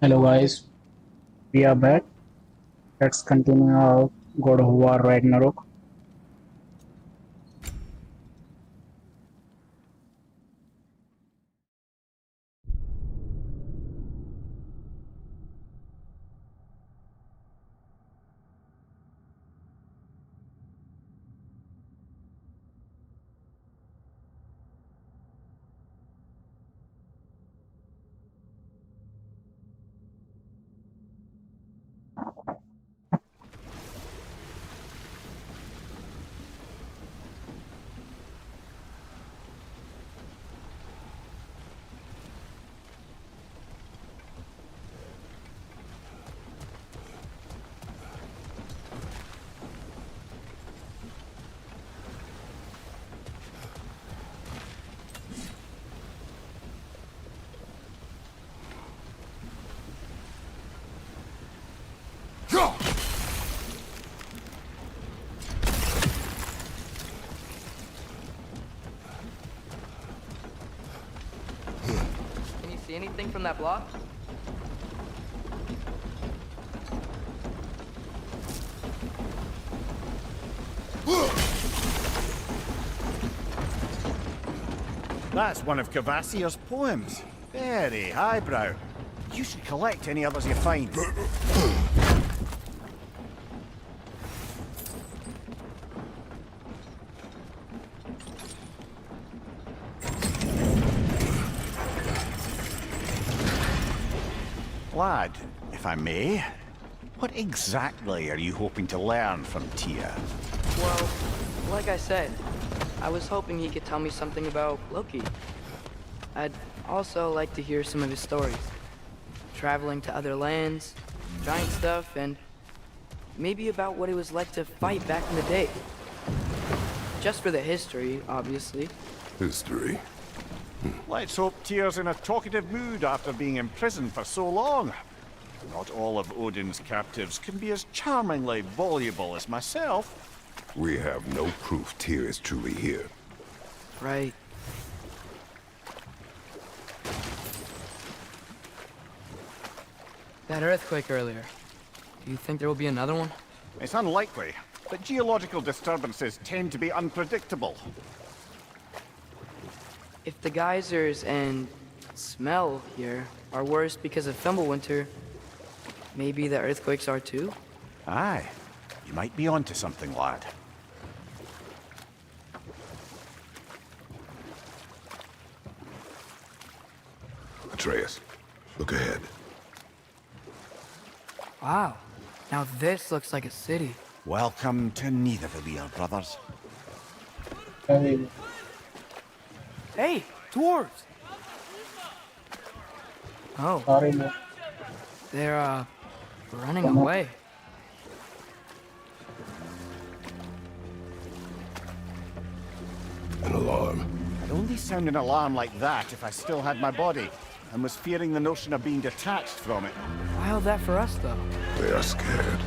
Hello guys, we are back. Let's continue our God of War Ragnarok. Can you see anything from that block? That's one of Cavassier's poems. Very highbrow. You should collect any others you find. Lad, if I may, what exactly are you hoping to learn from Tia? Well, like I said, I was hoping he could tell me something about Loki. I'd also like to hear some of his stories. Traveling to other lands, giant stuff, and maybe about what it was like to fight back in the day. Just for the history, obviously. History? Let's hope Tyr's in a talkative mood after being imprisoned for so long. Not all of Odin's captives can be as charmingly voluble as myself. We have no proof Tyr is truly here. Right. That earthquake earlier. Do you think there will be another one? It's unlikely, but geological disturbances tend to be unpredictable. If the geysers and smell here are worse because of Fimbulwinter, maybe the earthquakes are too? Aye, you might be onto something, lad. Atreus, look ahead. Wow. Now this looks like a city. Welcome to Nidavellir, brothers. Hey, Hey, dwarves! Oh, sorry, no. they're, running away. An alarm. I'd only sound an alarm like that if I still had my body, and was fearing the notion of being detached from it. Why all that for us, though? They are scared.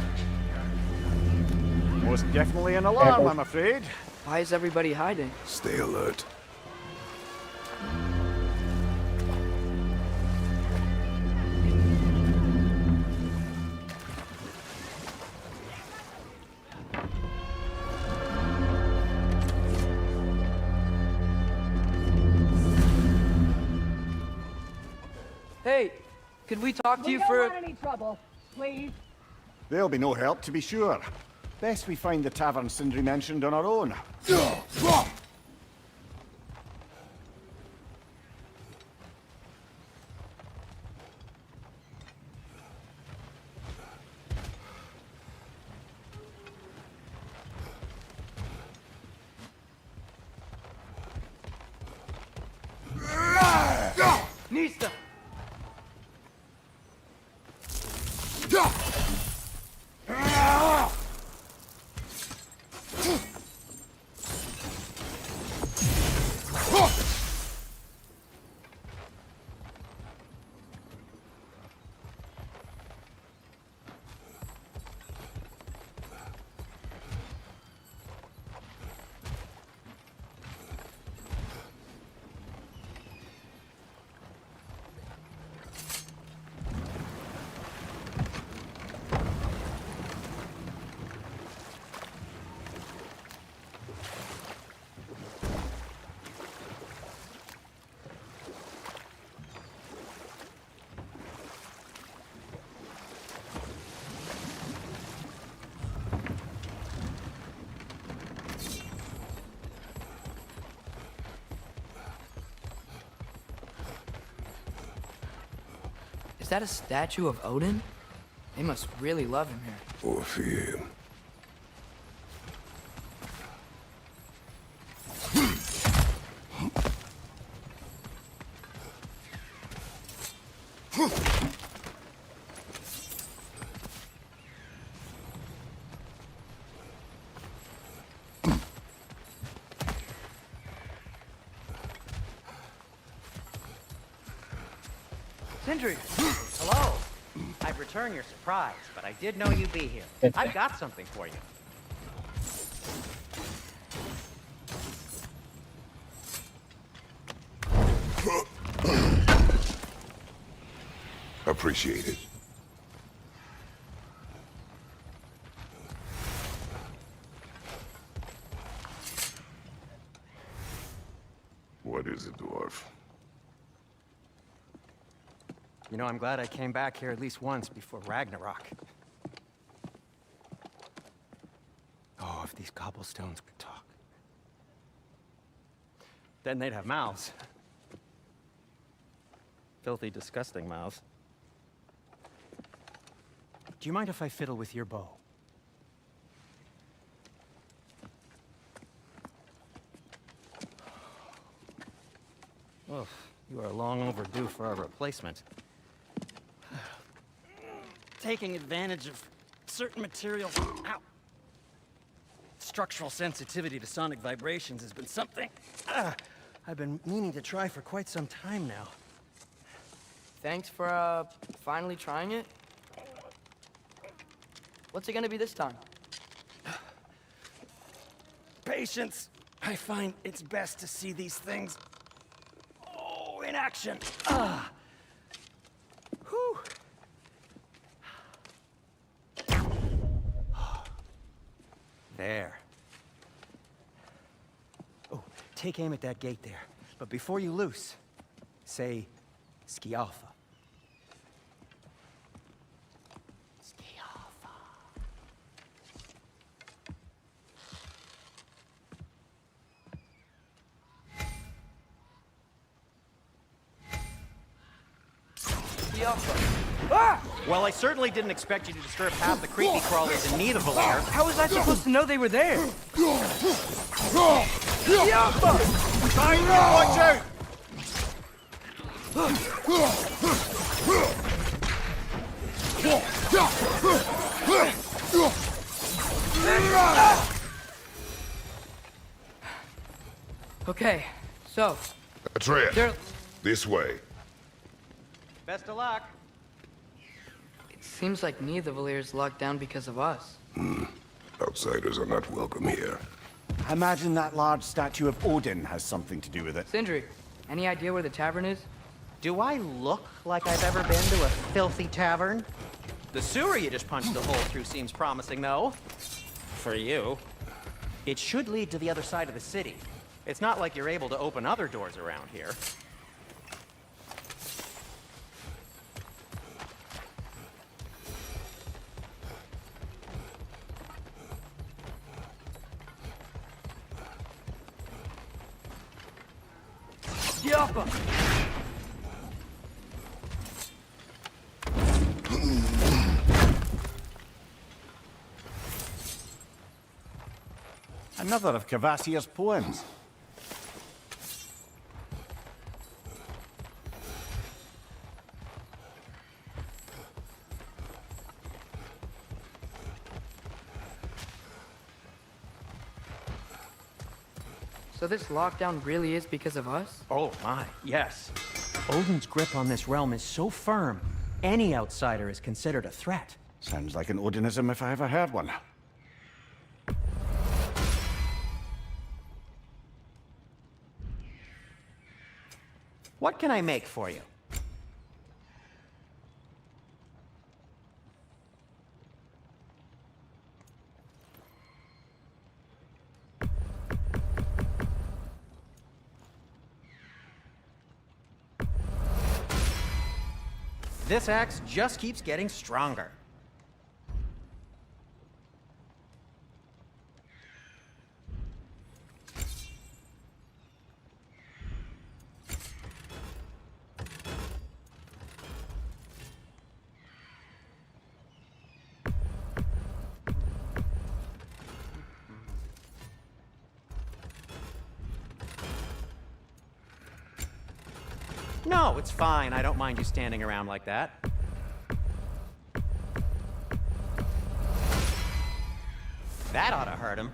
Most definitely an alarm, I'm afraid. Why is everybody hiding? Stay alert. Hey, could we talk to you don't for want any trouble, please. There'll be no help, to be sure. Best we find the tavern Sindri mentioned on our own. Nista? Is that a statue of Odin? They must really love him here. Or fear him. Sindri! Hello. I'd return your surprise, but I did know you'd be here. I've got something for you. Appreciate it. What is it, dwarf? You know, I'm glad I came back here at least once before Ragnarok. Oh, if these cobblestones could talk. Then they'd have mouths. Filthy, disgusting mouths. Do you mind if I fiddle with your bow? Oh, you are long overdue for a replacement. Taking advantage of certain materials. Ow. Structural sensitivity to sonic vibrations has been something I've been meaning to try for quite some time now. Thanks for, finally trying it. What's it gonna be this time? Patience. I find it's best to see these things, in action. Whew. There. Oh, take aim at that gate there. But before you loose, say, Ski Alpha. Ski Alpha. Well, I certainly didn't expect you to disturb half the creepy crawlers in need of a lair. How was I supposed to know they were there? Watch out! Okay, so, Atreus, there... this way. Best of luck. It seems like neither Valyr's locked down because of us. Outsiders are not welcome here. I imagine that large statue of Odin has something to do with it. Sindri, any idea where the tavern is? Do I look like I've ever been to a filthy tavern? The sewer you just punched a hole through seems promising, though. For you. It should lead to the other side of the city. It's not like you're able to open other doors around here. Yappa! Another of Kvasir's poems. So this lockdown really is because of us? Oh my, yes. Odin's grip on this realm is so firm, any outsider is considered a threat. Sounds like an Odinism if I ever heard one. What can I make for you? This axe just keeps getting stronger. No, it's fine. I don't mind you standing around like that. That ought to hurt him.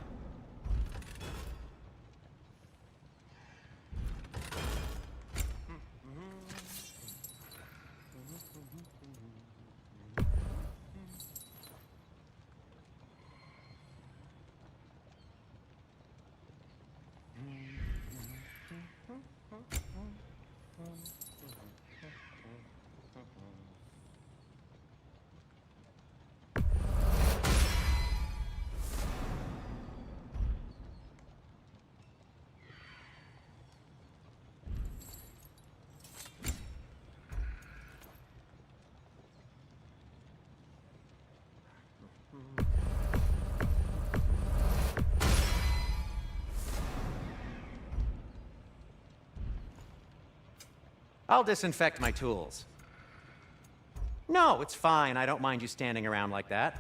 I'll disinfect my tools. No, it's fine. I don't mind you standing around like that.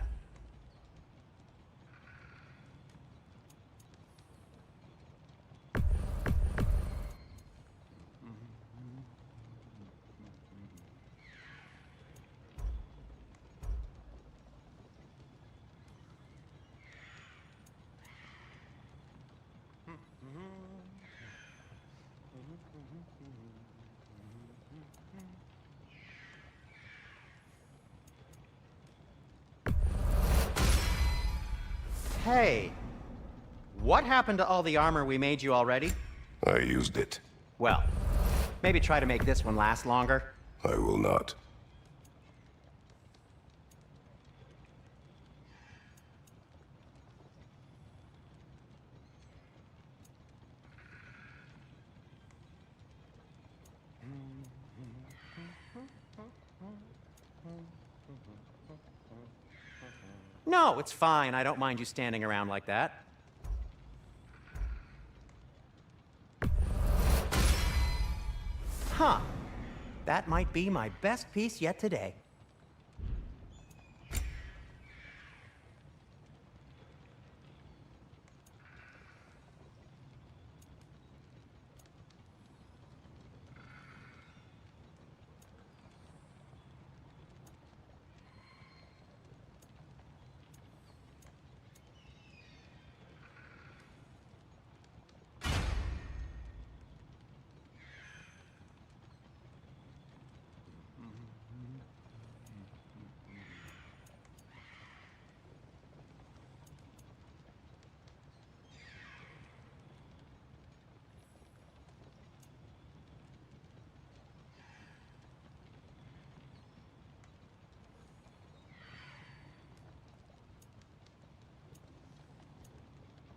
Hey, what happened to all the armor we made you already? I used it. Well, maybe try to make this one last longer. I will not. No, it's fine. I don't mind you standing around like that. Huh. That might be my best piece yet today.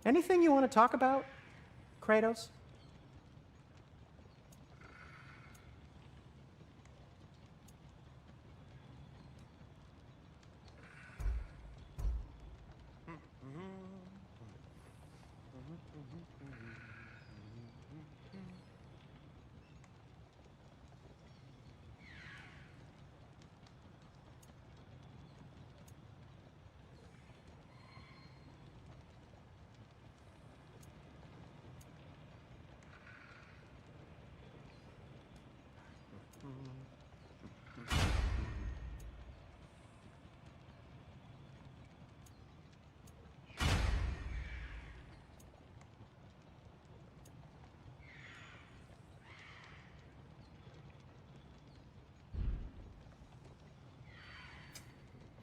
Anything you want to talk about, Kratos?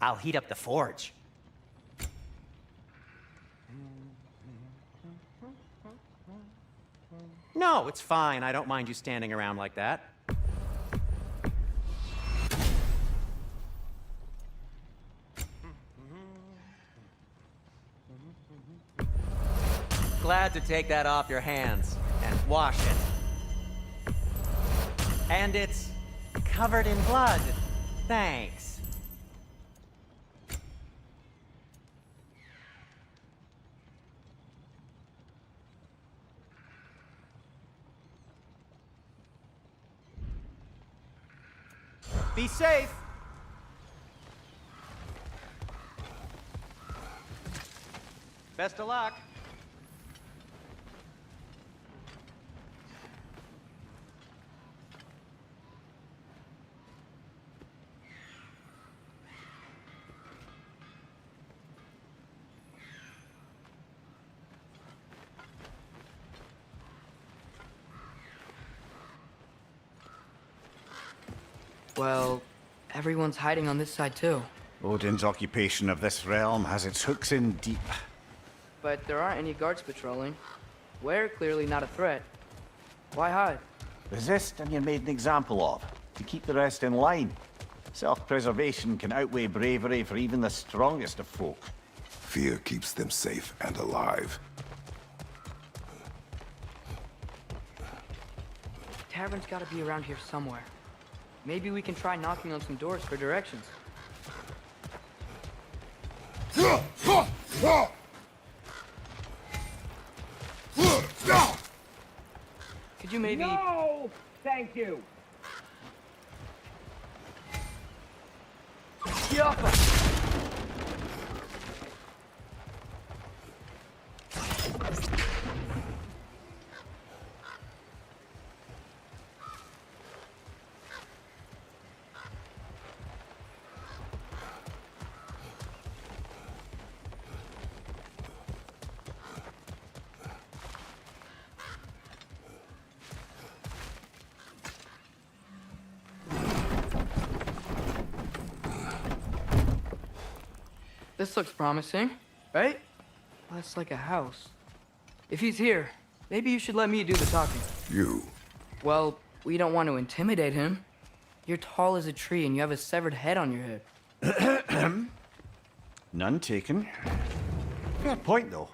I'll heat up the forge. No, it's fine. I don't mind you standing around like that. Glad to take that off your hands and wash it. And it's covered in blood. Thanks. Be safe. Best of luck. Well, everyone's hiding on this side too. Odin's occupation of this realm has its hooks in deep. But there aren't any guards patrolling. We're clearly not a threat. Why hide? Resist and you're made an example of, to keep the rest in line. Self-preservation can outweigh bravery for even the strongest of folk. Fear keeps them safe and alive. The tavern's gotta be around here somewhere. Maybe we can try knocking on some doors for directions. Could you maybe... No! Thank you. Get off us! This looks promising, right? Well, that's like a house. If he's here, maybe you should let me do the talking. You. Well, we don't want to intimidate him. You're tall as a tree and you have a severed head on your head. None taken. Fair point, though.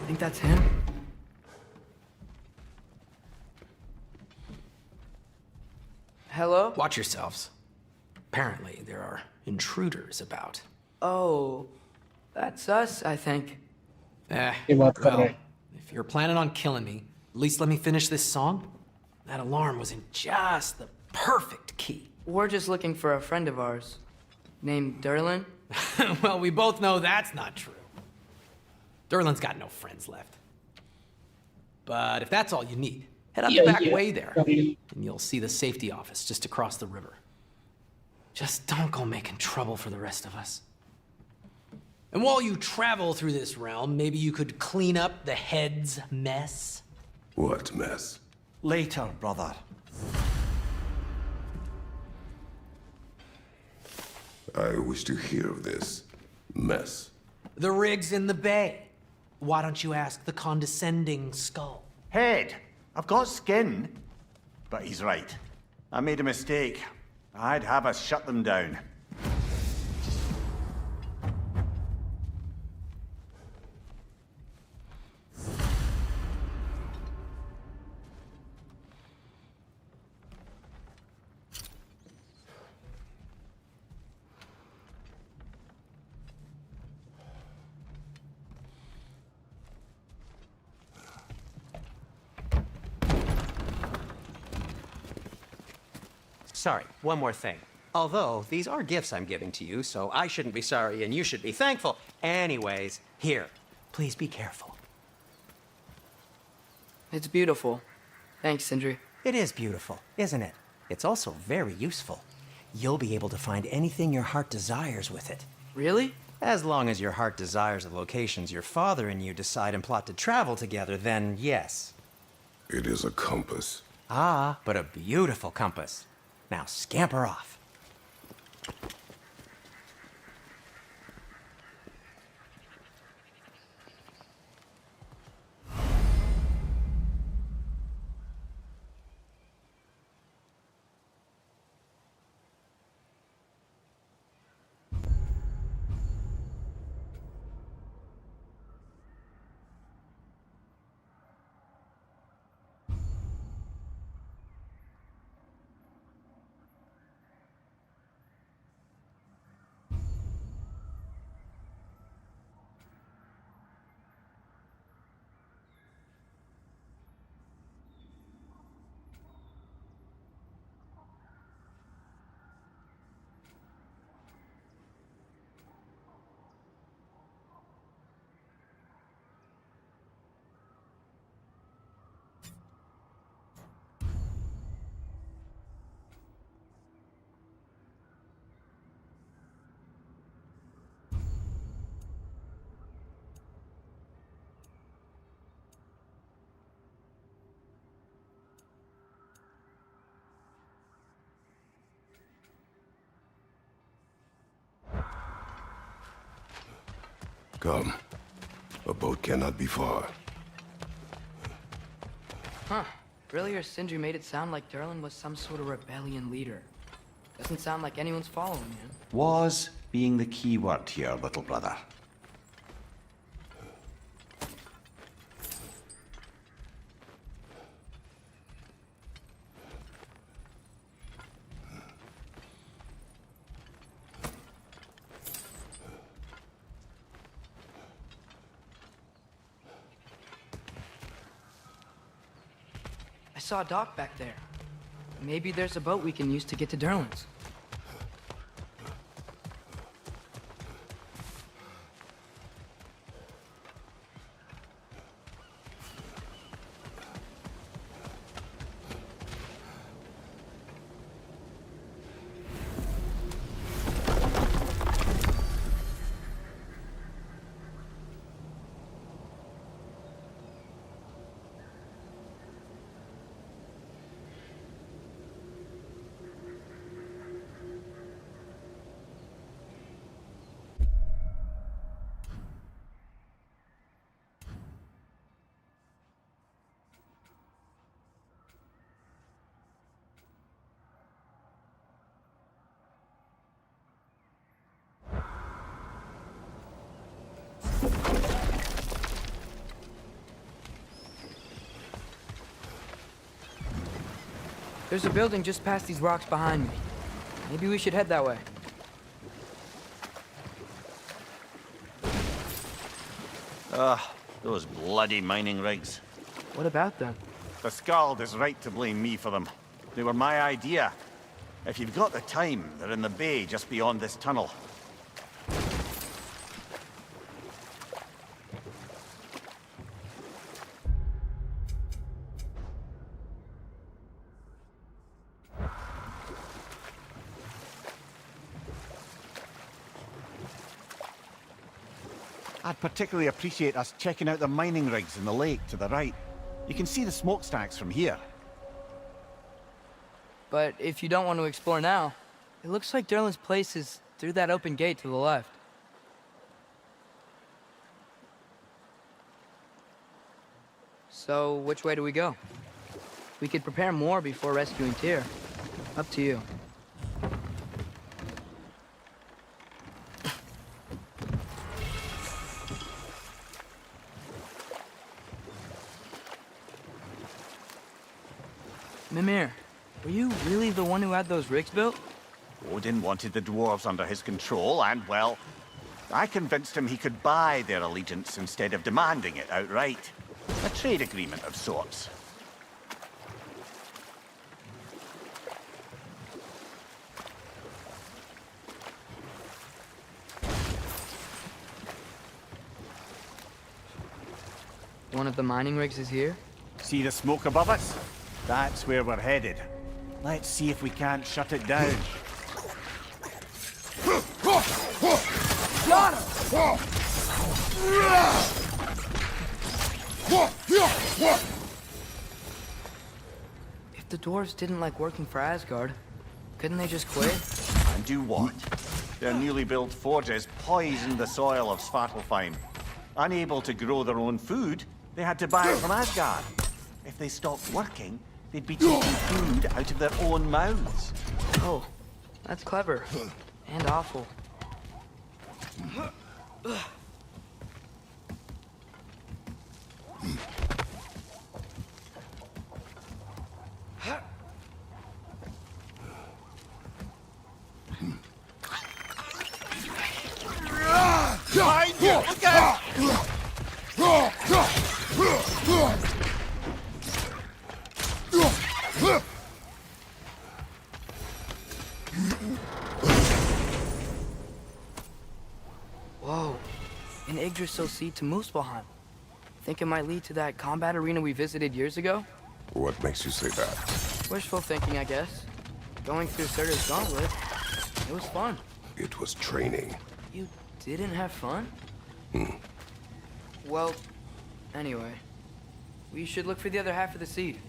Think that's him? Hello? Watch yourselves. Apparently, there are intruders about. Oh, that's us, I think. ये बात कर Well, रहे हैं। if you're planning on killing me, at least let me finish this song. That alarm was in just the perfect key. We're just looking for a friend of ours named Derlin. Well, we both know that's not true. Derlin's got no friends left. But if that's all you need, head out the back way there, and you'll see the safety office just across the river. Just don't go making trouble for the rest of us. And while you travel through this realm, maybe you could clean up the head's mess? What mess? Later, brother. I wish to hear of this mess. The rig's in the bay. Why don't you ask the condescending skull? Head, I've got skin. But he's right. I made a mistake. I'd have us shut them down. Sorry, one more thing. Although, these are gifts I'm giving to you, so I shouldn't be sorry and you should be thankful. Anyways, here, please be careful. It's beautiful. Thanks, Sindri. It is beautiful, isn't it? It's also very useful. You'll be able to find anything your heart desires with it. Really? As long as your heart desires the locations your father and you decide and plot to travel together, then yes. It is a compass. Ah, but a beautiful compass. Now scamper off. Come. A boat cannot be far. Huh. Earlier, Sindri made it sound like Durlin was some sort of rebellion leader. Doesn't sound like anyone's following him. Was being the key word here, little brother. I saw a dock back there. Maybe there's a boat we can use to get to Durlin's. There's a building just past these rocks behind me. Maybe we should head that way. Those bloody mining rigs. What about them? The Skald is right to blame me for them. They were my idea. If you've got the time, they're in the bay just beyond this tunnel. I'd particularly appreciate us checking out the mining rigs in the lake to the right. You can see the smokestacks from here. But if you don't want to explore now, it looks like Durlin's place is through that open gate to the left. So, which way do we go? We could prepare more before rescuing Tyr. Up to you. Mimir, were you really the one who had those rigs built? Odin wanted the dwarves under his control, and, well, I convinced him he could buy their allegiance instead of demanding it outright. A trade agreement of sorts. One of the mining rigs is here? See the smoke above us? That's where we're headed. Let's see if we can't shut it down. Got him! If the dwarves didn't like working for Asgard, couldn't they just quit? And do what? Their newly built forges poisoned the soil of Svartalfheim. Unable to grow their own food, they had to buy it from Asgard. If they stopped working, they'd be taking food out of their own mouths. Oh, that's clever. And awful. Behind you! Look out! Whoa, an Yggdrasil seed to Muspelheim. Think it might lead to that combat arena we visited years ago? What makes you say that? Wishful thinking, I guess. Going through Surtur's gauntlet, it was fun. It was training. You didn't have fun? Well, anyway, we should look for the other half of the seed.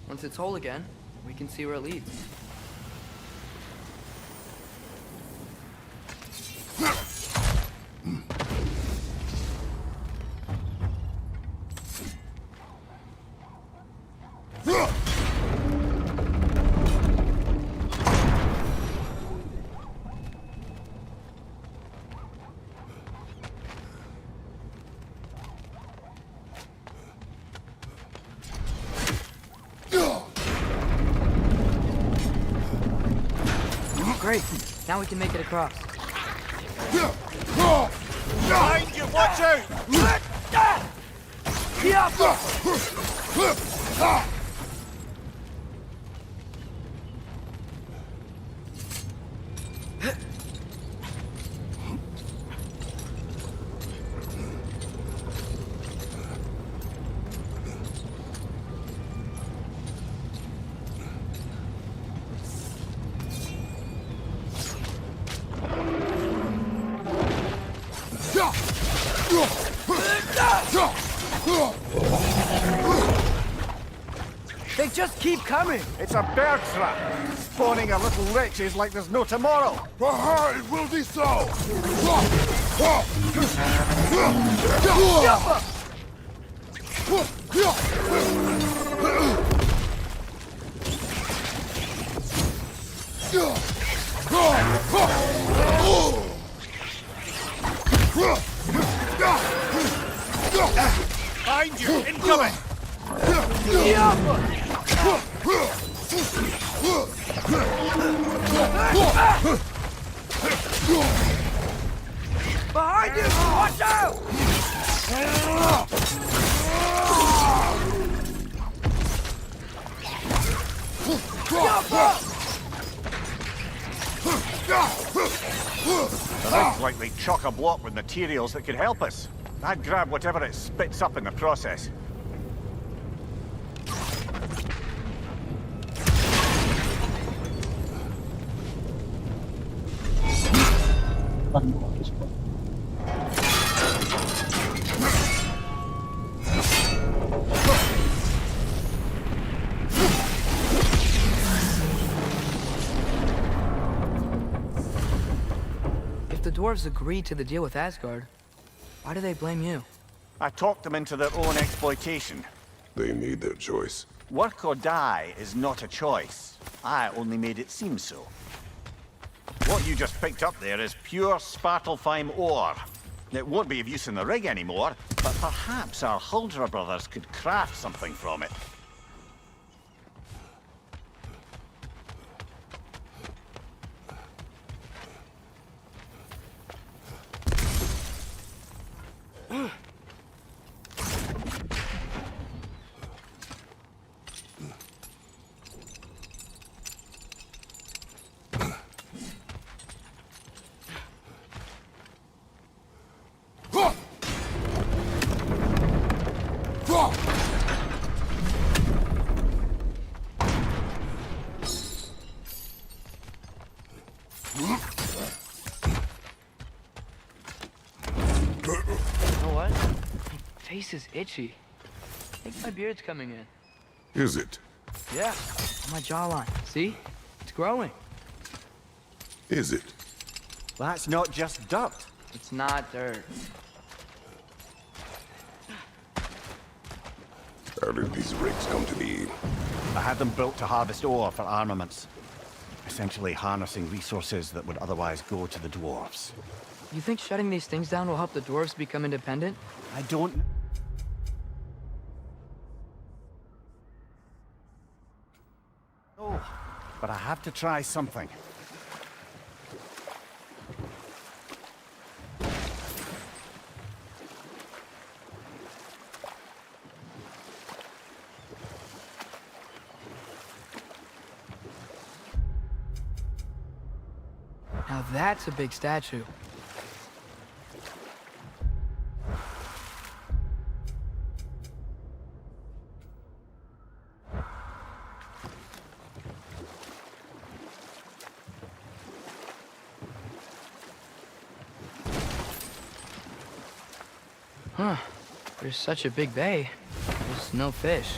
Once it's whole again, we can see where it leads. Great. Now we can make it across. Behind you, watch out! They just keep coming! It's a bear trap, spawning a little wretches like there's no tomorrow. It will be so! Behind you, incoming! Behind you! Watch out! Looks like they chock a block with materials that could help us. I'd grab whatever it spits up in the process. If the dwarves agreed to the deal with Asgard, why do they blame you? I talked them into their own exploitation. They made their choice. Work or die is not a choice. I only made it seem so. What you just picked up there is pure Svartalfheim ore. It won't be of use in the rig anymore, but perhaps our Huldra brothers could craft something from it. Face is itchy. I think my beard's coming in. Is it? Yeah, on my jawline. See? It's growing. Is it? That's not just dirt. It's not dirt. How did these rigs come to be? I had them built to harvest ore for armaments. Essentially harnessing resources that would otherwise go to the dwarves. You think shutting these things down will help the dwarves become independent? I don't... Oh, but I have to try something. Now that's a big statue. Huh. There's such a big bay. There's no fish.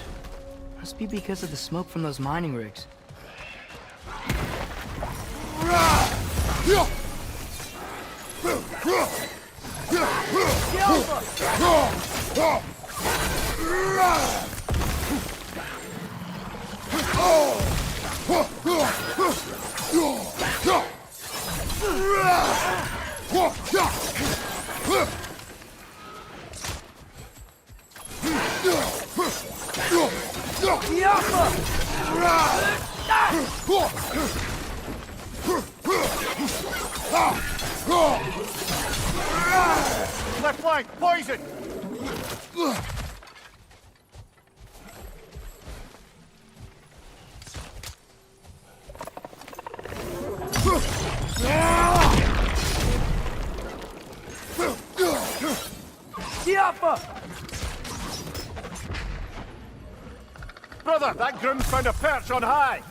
Must be because of the smoke from those mining rigs. Left flank, poison! Brother, that groom's found a perch on high!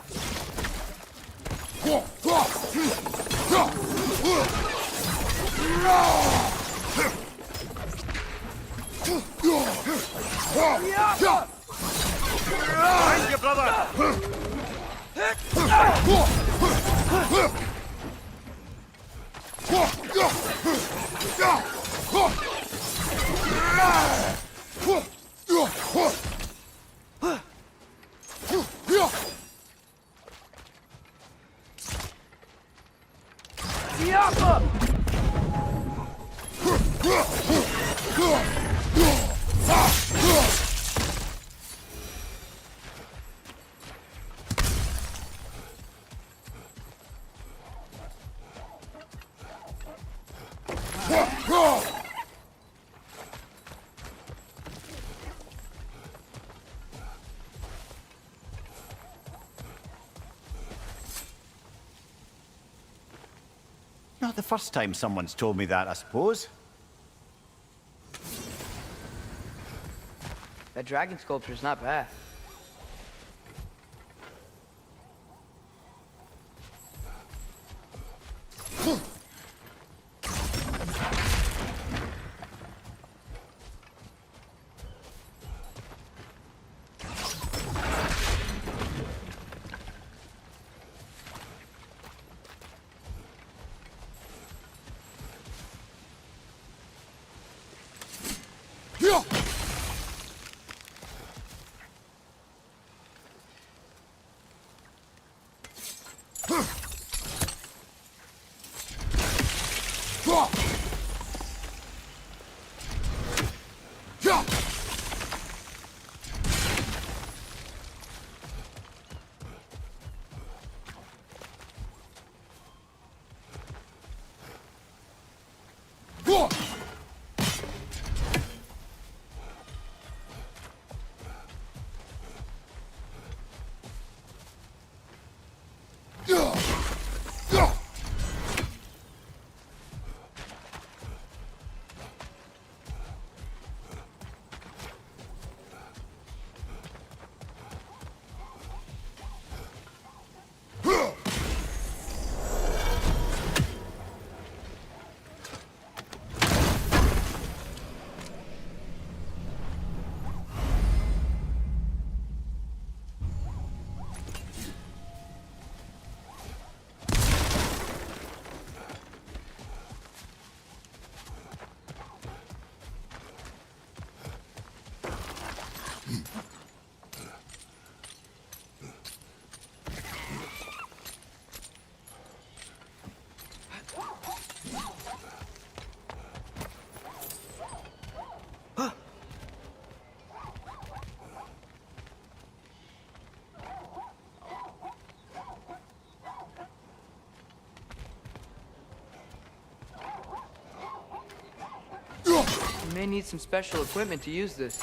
Behind you, brother! Not the first time someone's told me that, I suppose. That dragon sculpture's not bad. You may need some special equipment to use this.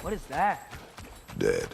What is that? Dead.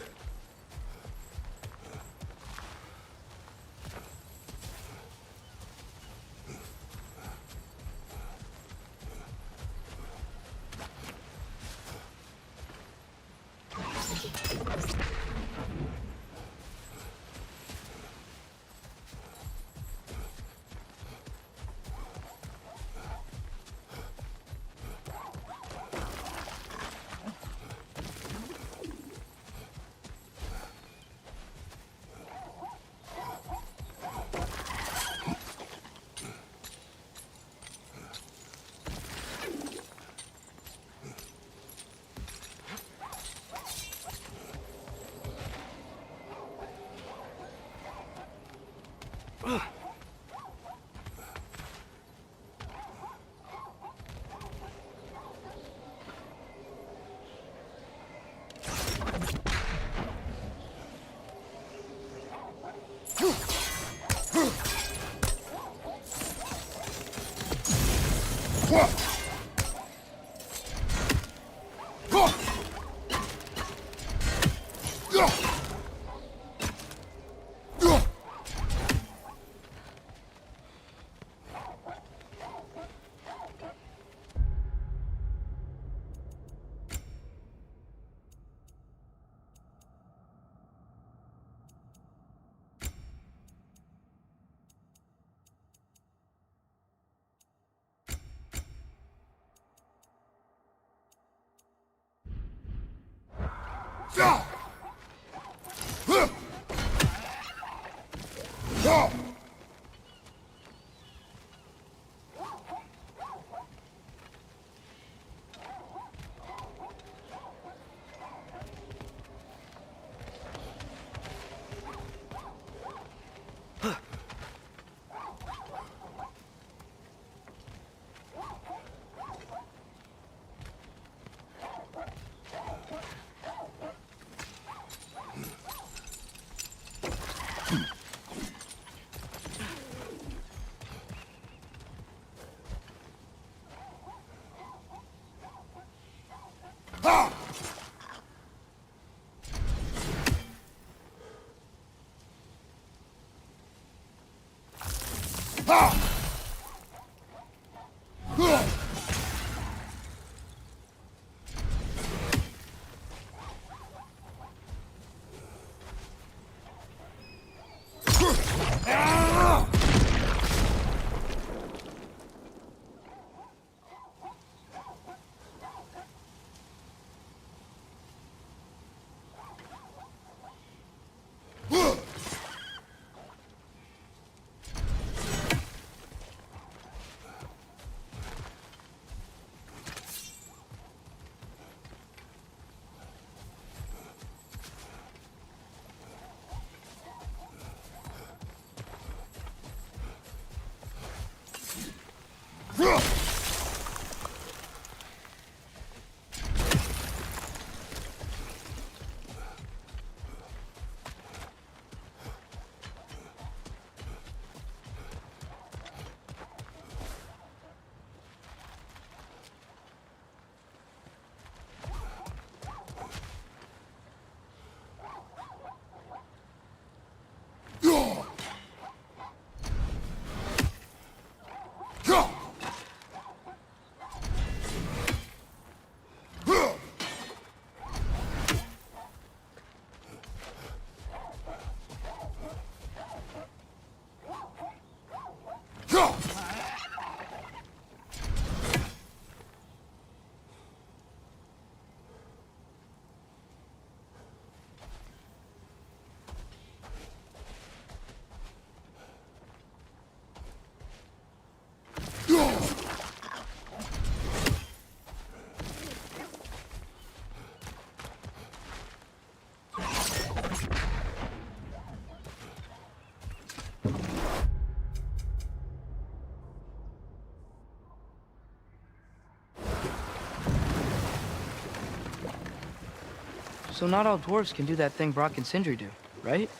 So not all dwarves can do that thing Brock and Sindri do, right?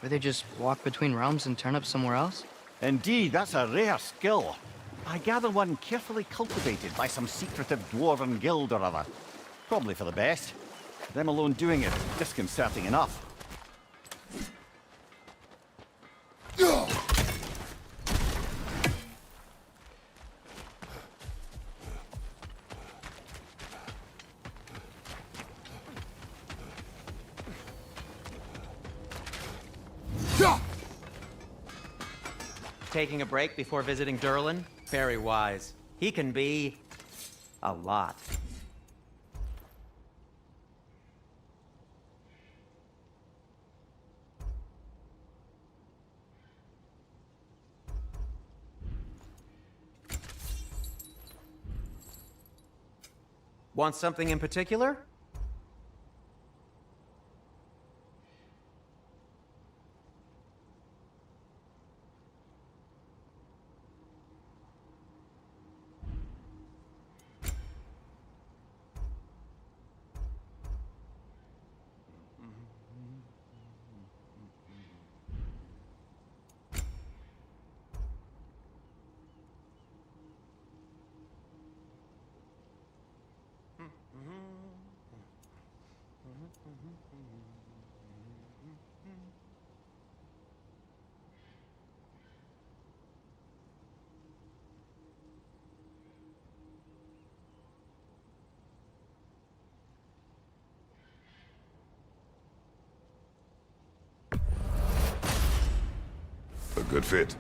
Where they just walk between realms and turn up somewhere else? Indeed, that's a rare skill. I gather one carefully cultivated by some secretive dwarven guild or other. Probably for the best. Them alone doing it is disconcerting enough. Taking a break before visiting Durlin? Very wise. He can be a lot. Want something in particular? A good fit.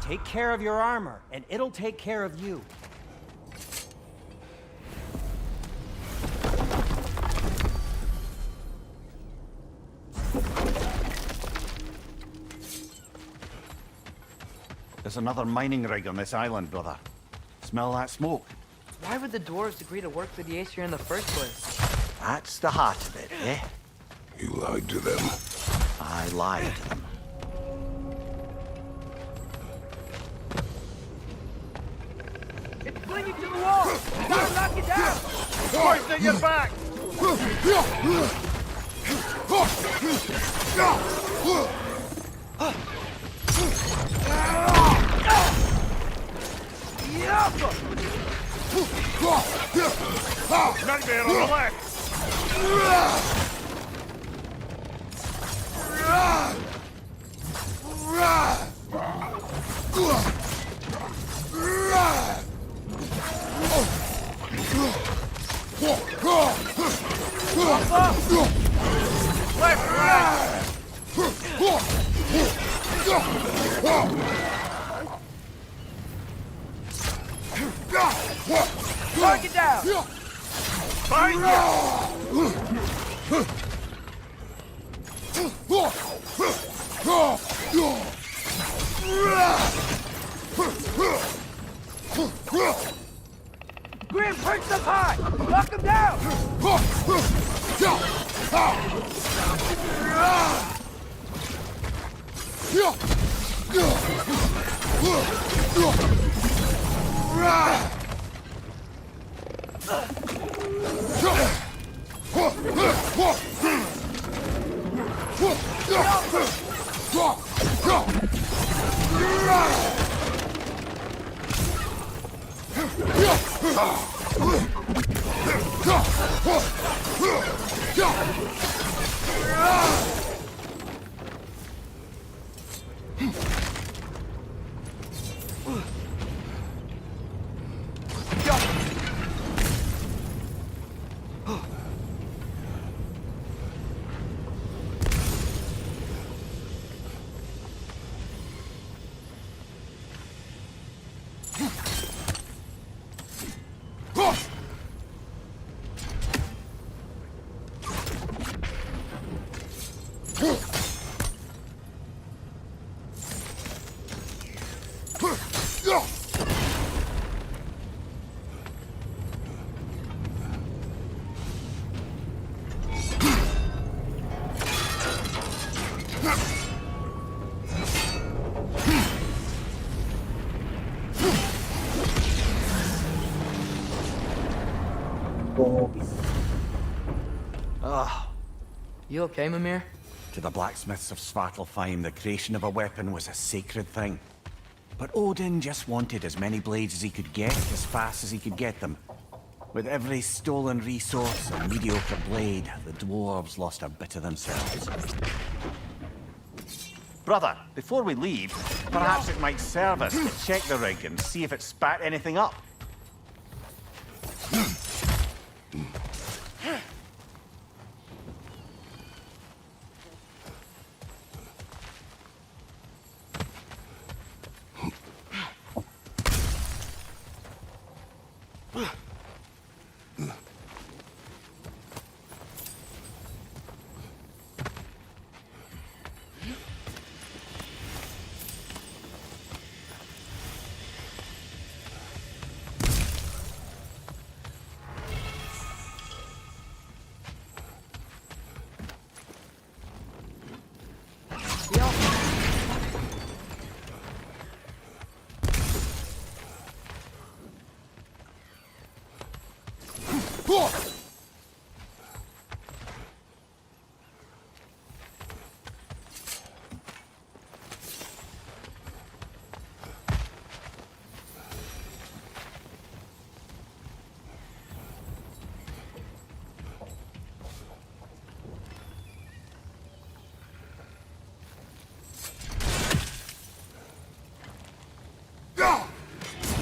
Take care of your armor, and it'll take care of you. There's another mining rig on this island, brother. Smell that smoke? Why would the dwarves agree to work for the Aesir in the first place? That's the heart of it, eh? You lied to them. I lied to them. It's clinging to the wall! Gotta knock it down! Poison at your back! Nightmare on the left! Left, right! Knock it down! Find Grim, perch up high! Knock him down! You okay, Mimir? To the blacksmiths of Svartalfheim, the creation of a weapon was a sacred thing. But Odin just wanted as many blades as he could get, as fast as he could get them. With every stolen resource and mediocre blade, the dwarves lost a bit of themselves. Brother, before we leave, perhaps it might serve us to check the rig and see if it spat anything up.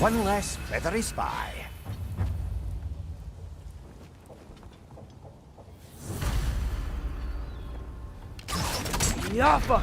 One less feathery spy. Yappa!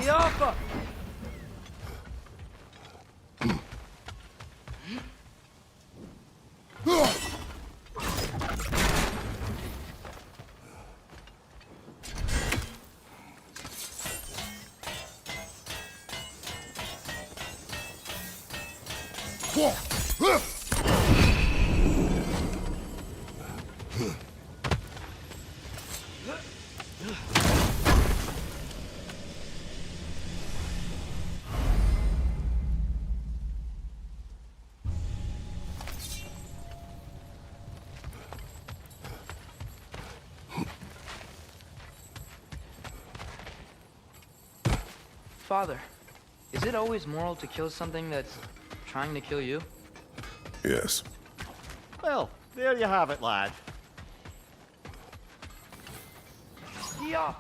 Yappa! Father, is it always moral to kill something that's trying to kill you? Yes. Well, there you have it, lad. Yeah.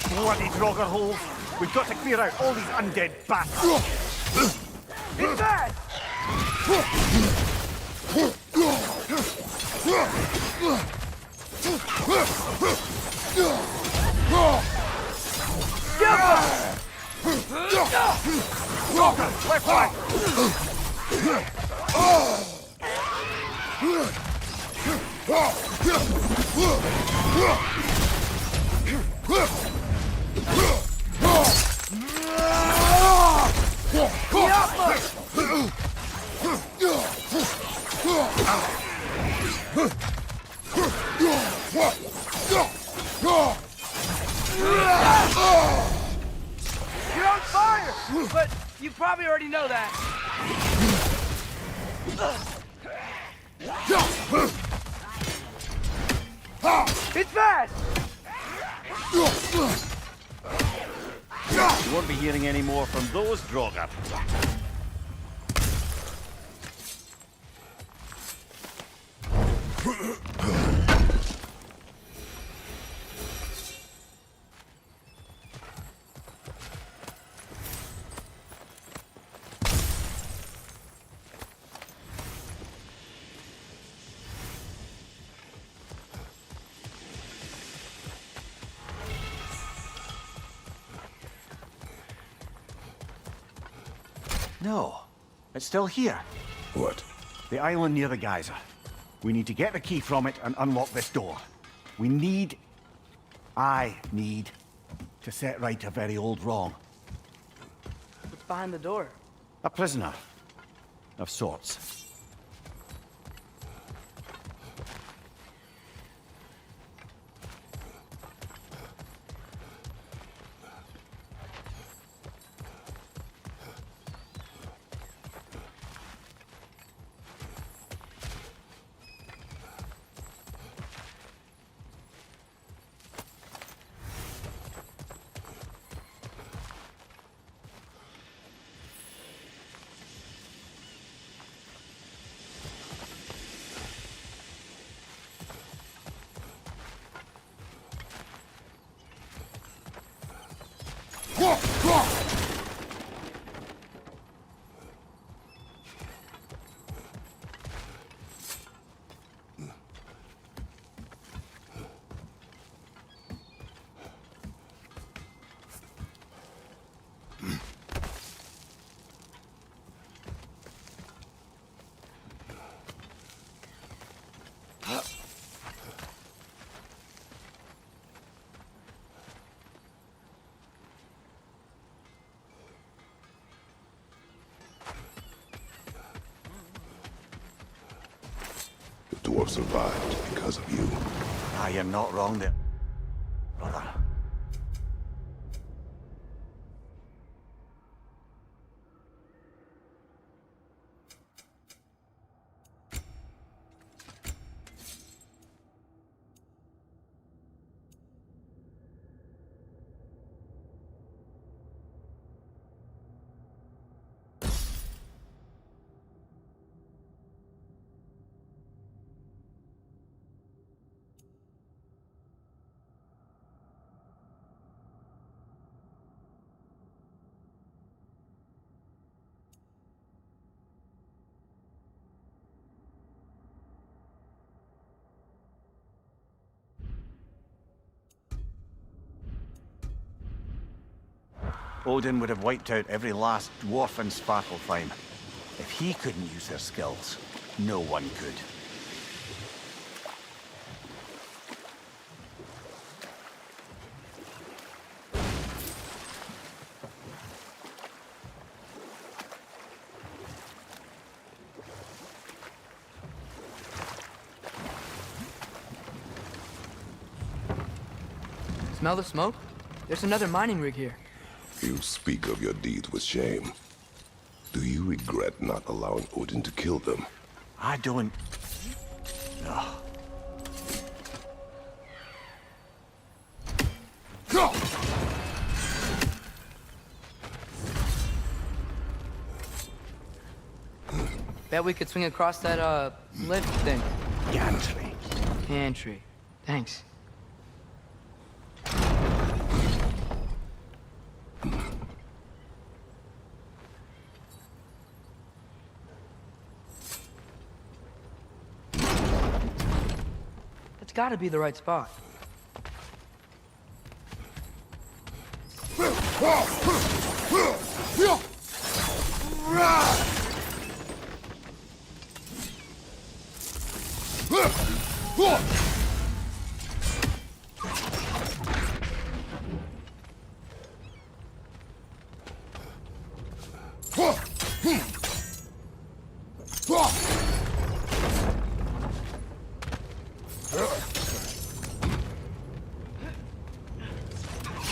Bloody Draugr holes! We've got to clear out all these undead bastards! It's bad! Draugr, left flank! You're on fire! But you probably already know that. It's fast! You won't be hearing any more from those Draugr. No, it's still here. What? The island near the geyser. We need to get the key from it and unlock this door. I need to set right a very old wrong. What's behind the door? A prisoner of sorts. dwarf survived because of you. Ah, you're not wrong there, brother. Odin would have wiped out every last dwarf in Svartalfheim. If he couldn't use their skills, no one could. Smell the smoke? There's another mining rig here. You speak of your deeds with shame. Do you regret not allowing Odin to kill them? I don't... No. Bet we could swing across that, lift thing. Gantry. Pantry. Thanks. That's gotta be the right spot.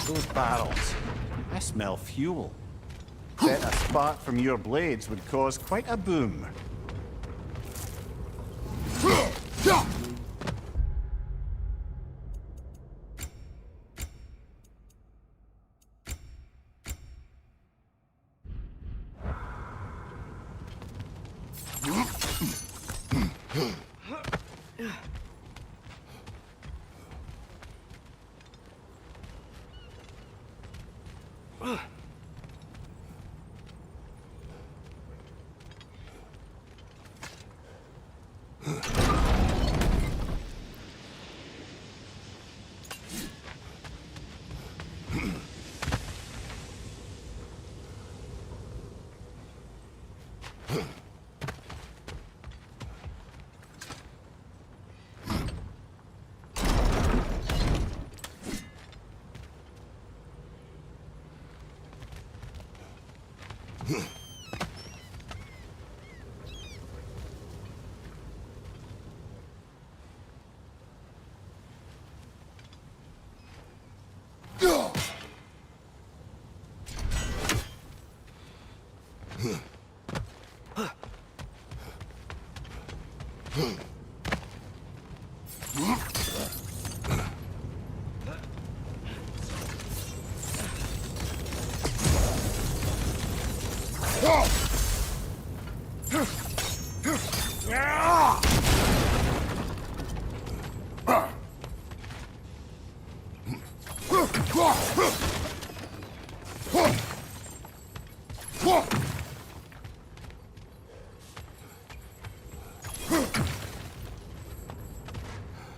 Those barrels. I smell fuel. Bet a spark from your blades would cause quite a boom.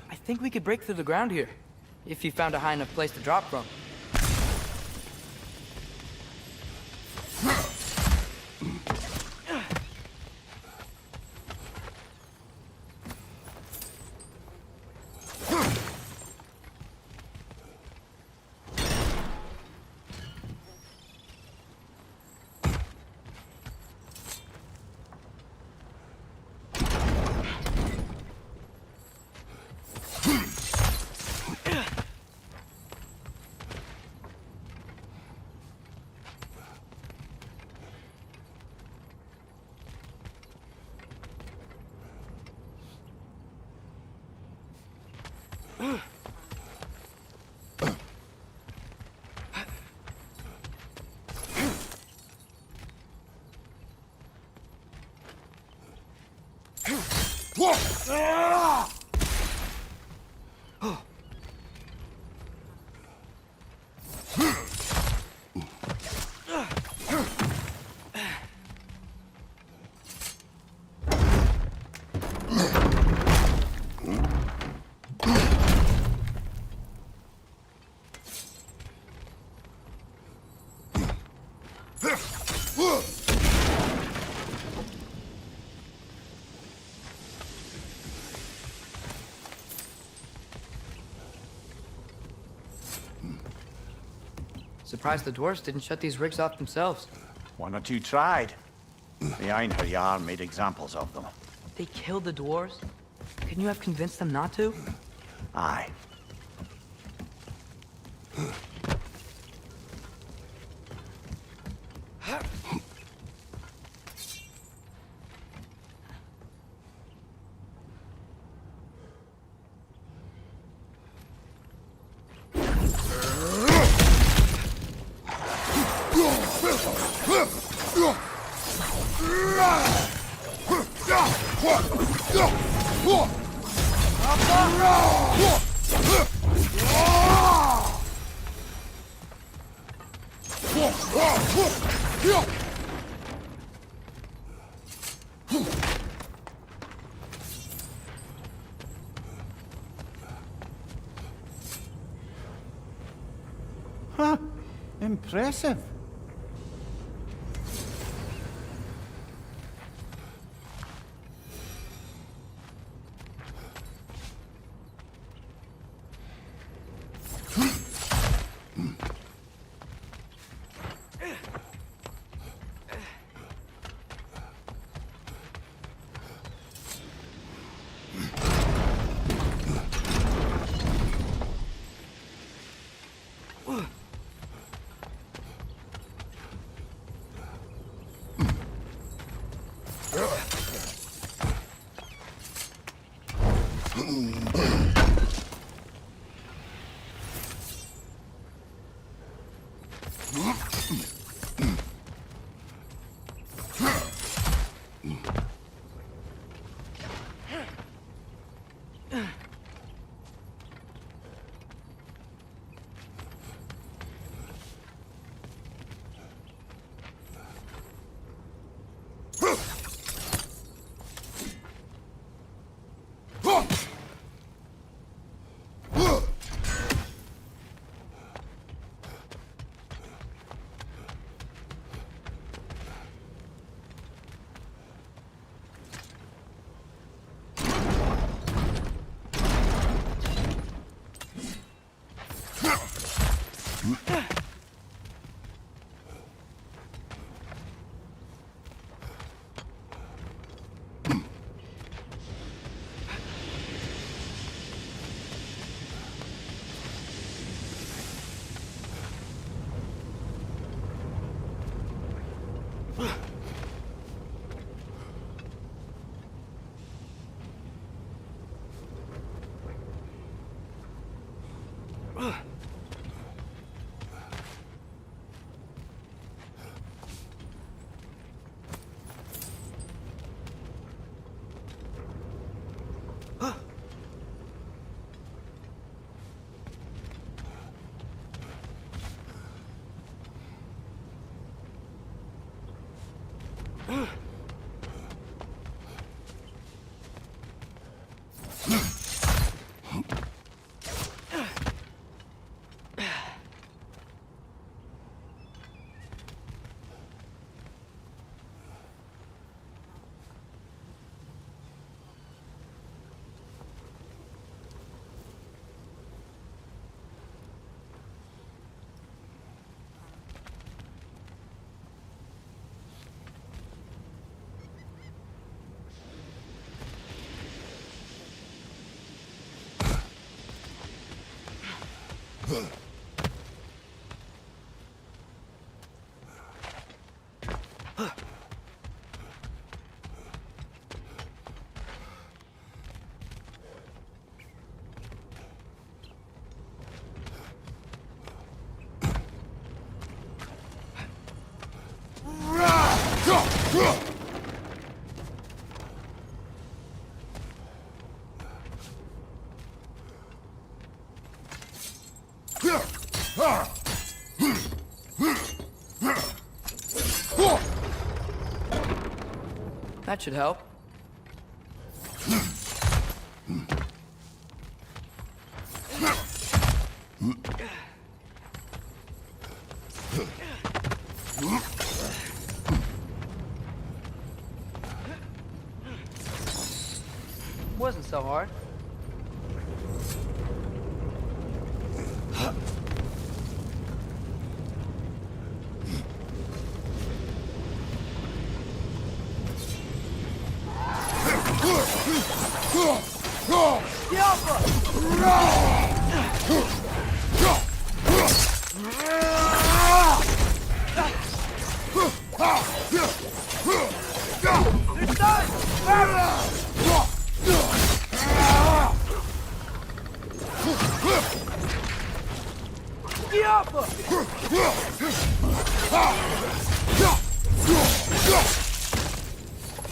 I think we could break through the ground here, if you found a high enough place to drop from. Surprised the dwarves didn't shut these rigs off themselves. One or two tried. The Einherjar made examples of them. They killed the dwarves? Couldn't you have convinced them not to? Aye. Huh. Impressive. That should help. Wasn't so hard.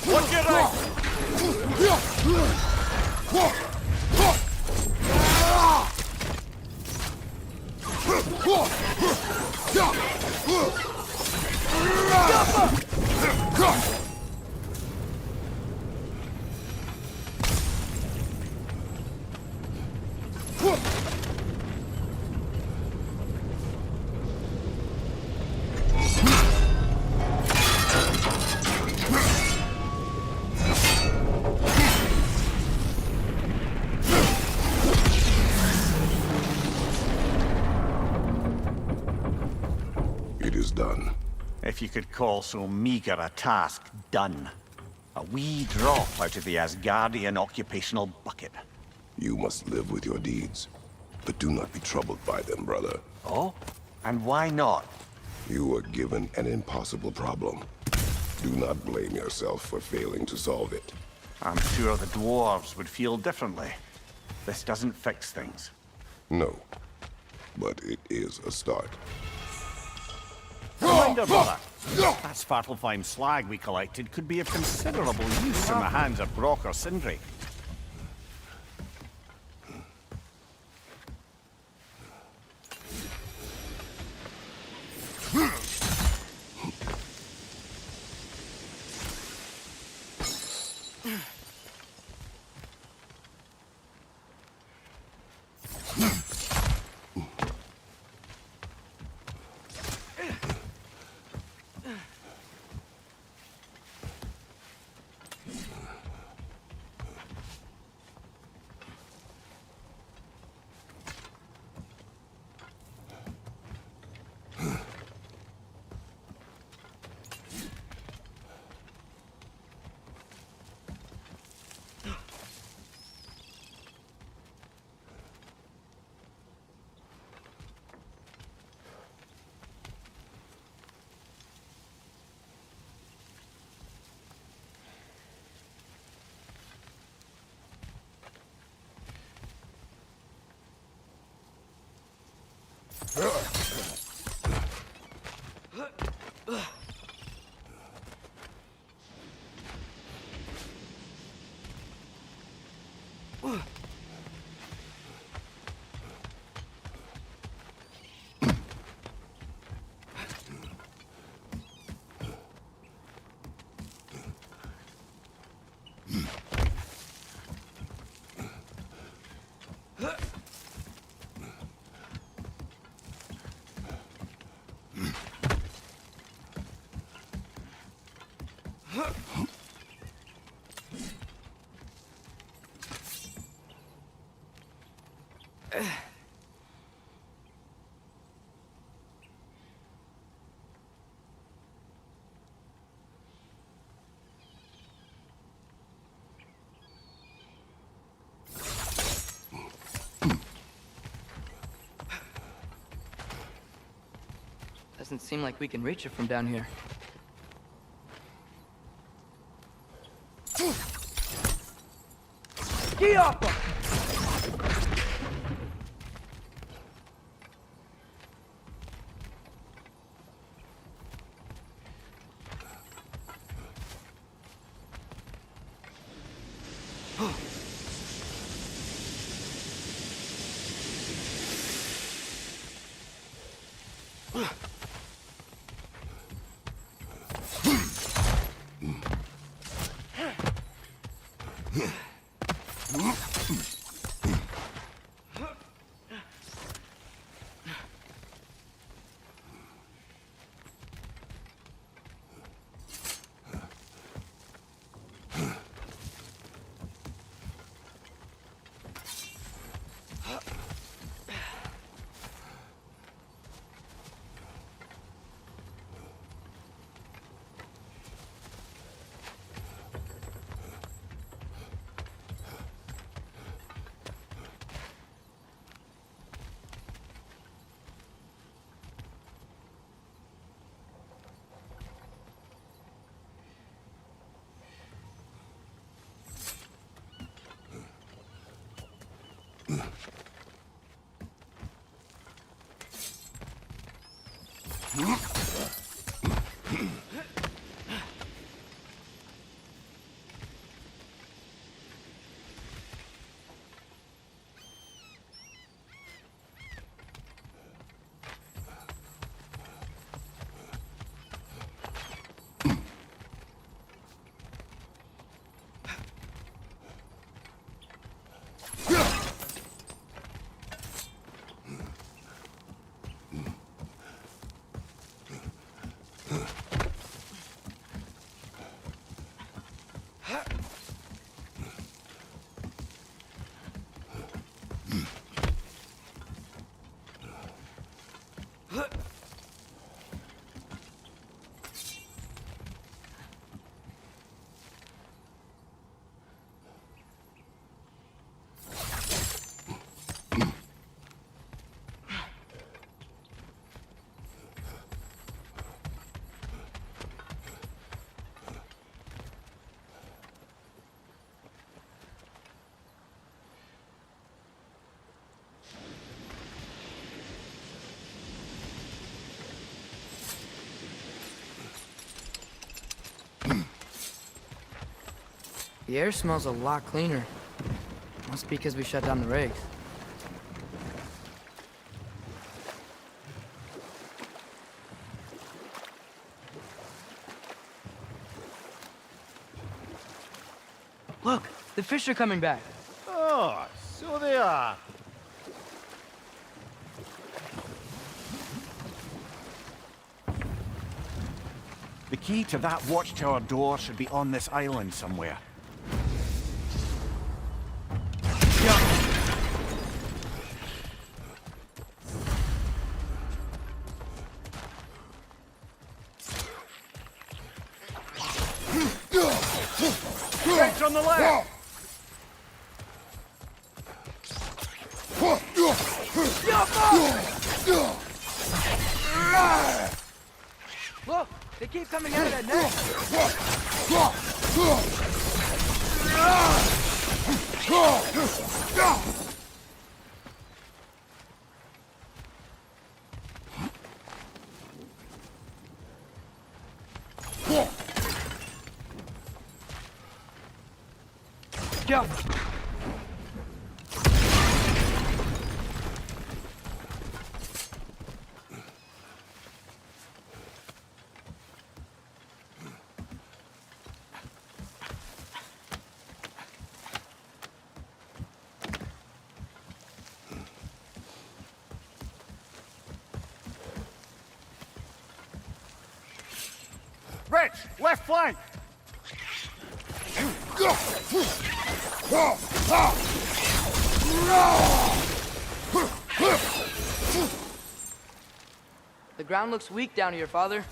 What's your right? It is done. If you could call so meager a task done. A wee drop out of the Asgardian occupational bucket. You must live with your deeds, but do not be troubled by them, brother. Oh? And why not? You were given an impossible problem. Do not blame yourself for failing to solve it. I'm sure the dwarves would feel differently. This doesn't fix things. No, but it is a start. Reminder, brother. That Svartalfheim slag we collected could be of considerable use in the hands of Brock or Sindri. Doesn't seem like we can reach it from down here. Get up! The air smells a lot cleaner. Must be because we shut down the rigs. Look, the fish are coming back. Oh, so they are. The key to that watchtower door should be on this island somewhere. Right on the left! Look, they keep coming out of that net. Go. Rich, left flank! The ground looks weak down here, Father.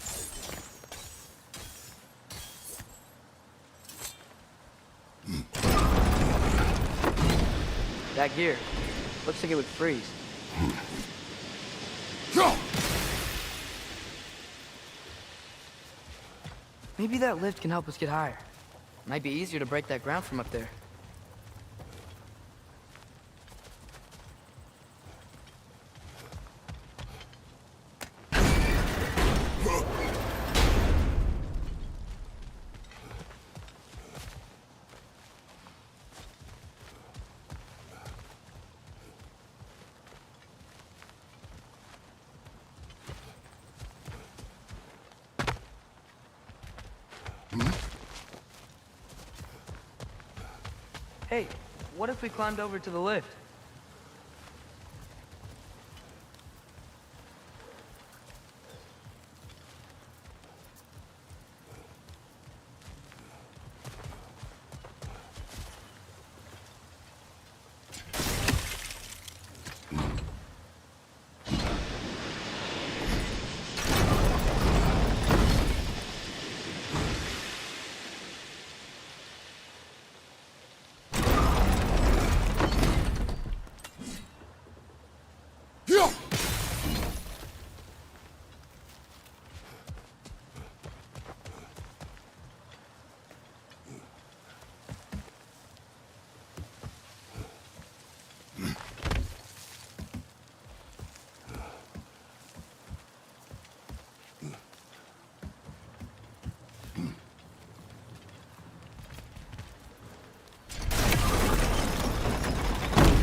That gear. Looks like it would freeze. Maybe that lift can help us get higher. Might be easier to break that ground from up there. Hey, what if we climbed over to the lift?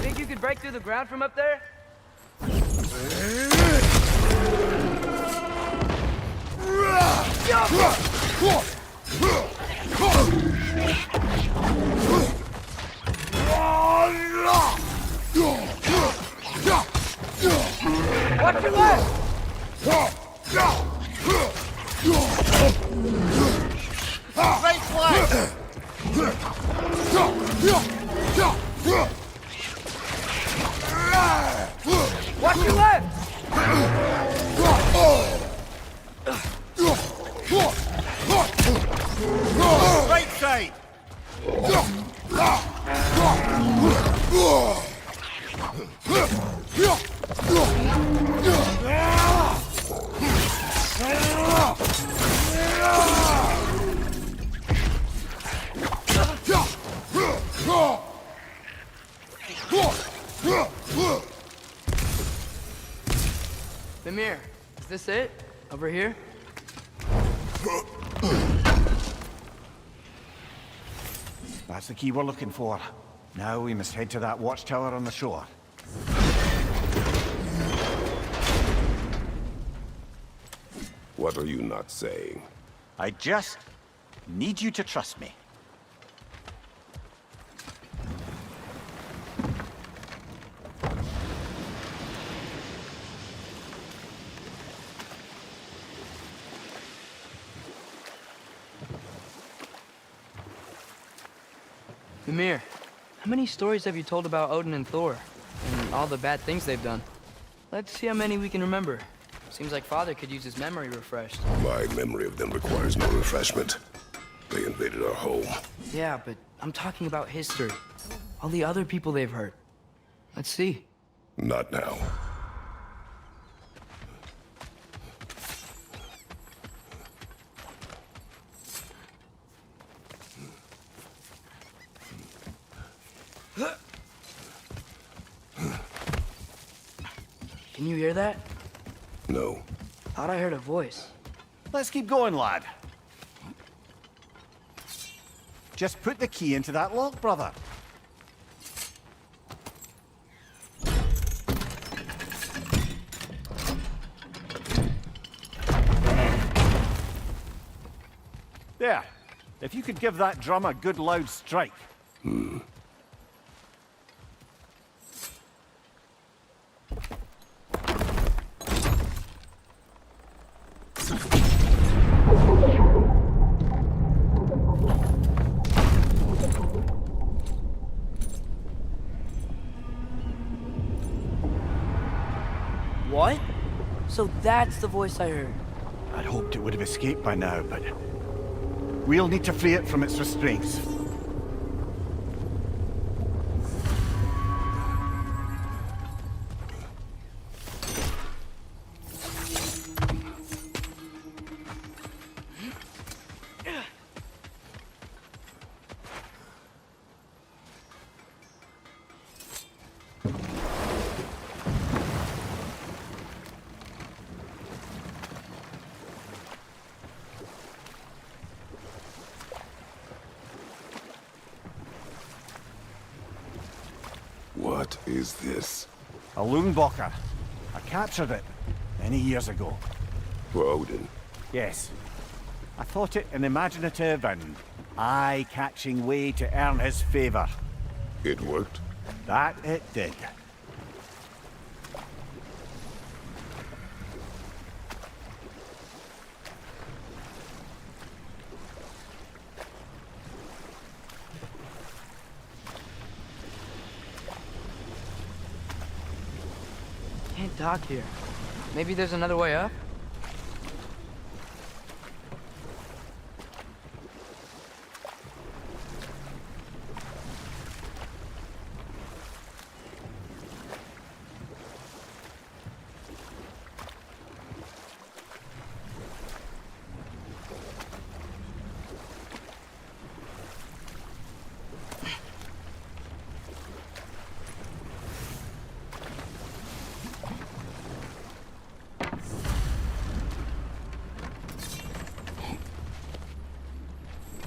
Think you could break through the ground from up there? Watch your left! Right flank! Watch your left! Right side! Mimir, is this it? Over here? That's the key we're looking for. Now we must head to that watchtower on the shore. What are you not saying? I just need you to trust me. Mimir, how many stories have you told about Odin and Thor? And all the bad things they've done? Let's see how many we can remember. Seems like Father could use his memory refreshed. My memory of them requires no refreshment. They invaded our home. Yeah, but I'm talking about history. All the other people they've hurt. Let's see. Not now. Can you hear that? No. Thought I heard a voice. Let's keep going, lad. Just put the key into that lock, brother. There. If you could give that drum a good loud strike. What? So that's the voice I heard. I'd hoped it would have escaped by now, but we'll need to free it from its restraints. What is this? A Loonbocker. I captured it many years ago. For Odin. Yes. I thought it an imaginative and eye-catching way to earn his favor. It worked? That it did. Can't dock here. Maybe there's another way up?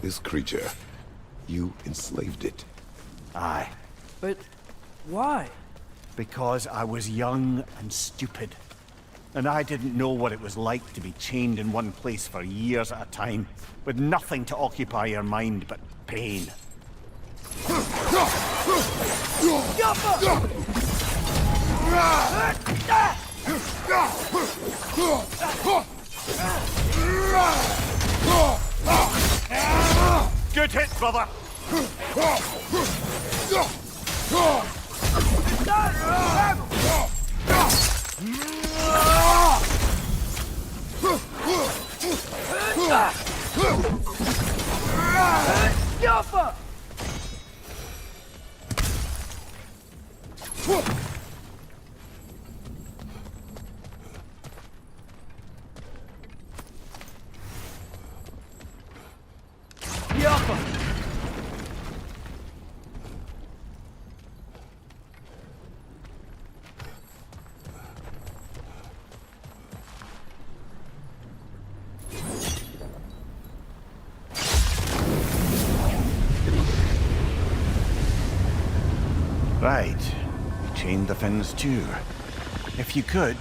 This creature, you enslaved it. Aye. But why? Because I was young and stupid. And I didn't know what it was like to be chained in one place for years at a time, with nothing to occupy your mind but pain. Good hit, brother! Right. Chain the fins too. If you could...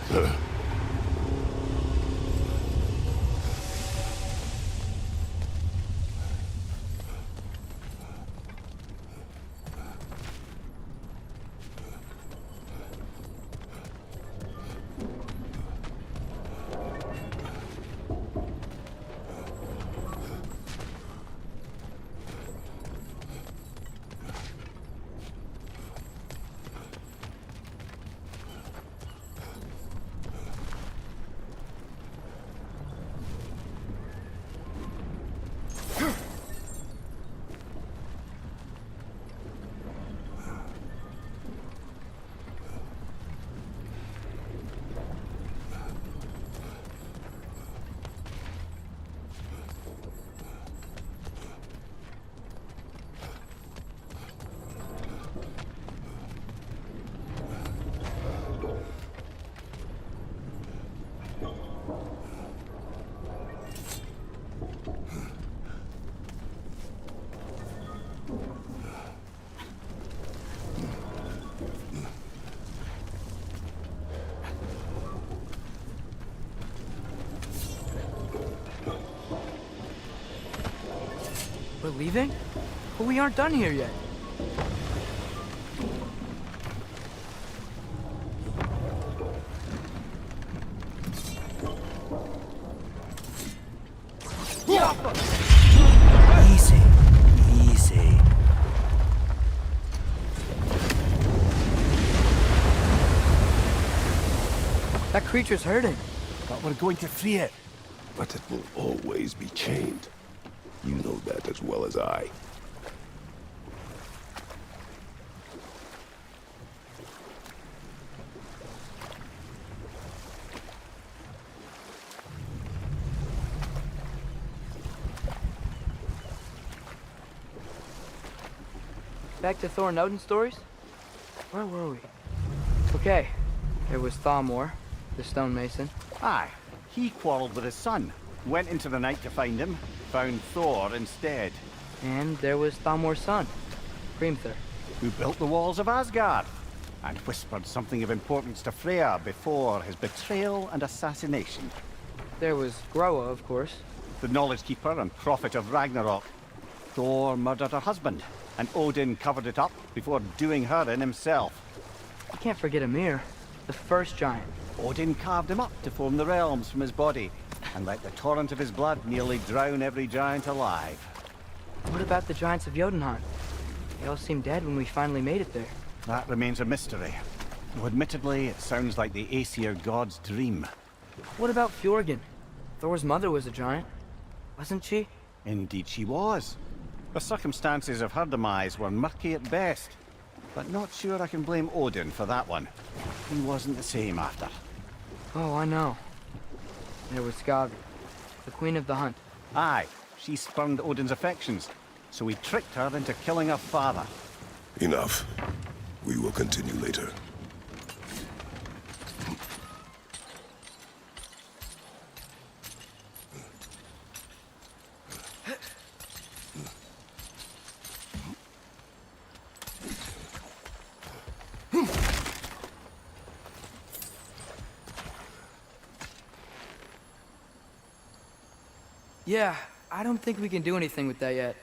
We're leaving? But we aren't done here yet. Easy. Easy. That creature's hurting. But we're going to free it. But it will always be chained. You know that as well as I. Back to Thor and Odin stories? Where were we? Okay, there was Thalmor, the stonemason. Aye. He quarreled with his son. Went into the night to find him. Found Thor instead. And there was Thalmor's son, Hrimthur. Who built the walls of Asgard. And whispered something of importance to Freya before his betrayal and assassination. There was Groa, of course. The knowledge keeper and prophet of Ragnarok. Thor murdered her husband. and Odin covered it up before doing her in himself. You can't forget Ymir, the first giant. Odin carved him up to form the realms from his body, and let the torrent of his blood nearly drown every giant alive. What about the giants of Jotunheim? They all seemed dead when we finally made it there. That remains a mystery. Though admittedly, it sounds like the Aesir god's dream. What about Fjorgyn? Thor's mother was a giant, wasn't she? Indeed she was. The circumstances of her demise were murky at best, but not sure I can blame Odin for that one. He wasn't the same after. Oh, I know. There was Skavi, the queen of the hunt. Aye, she spurned Odin's affections, so he tricked her into killing her father. Enough. We will continue later. Yeah, I don't think we can do anything with that yet.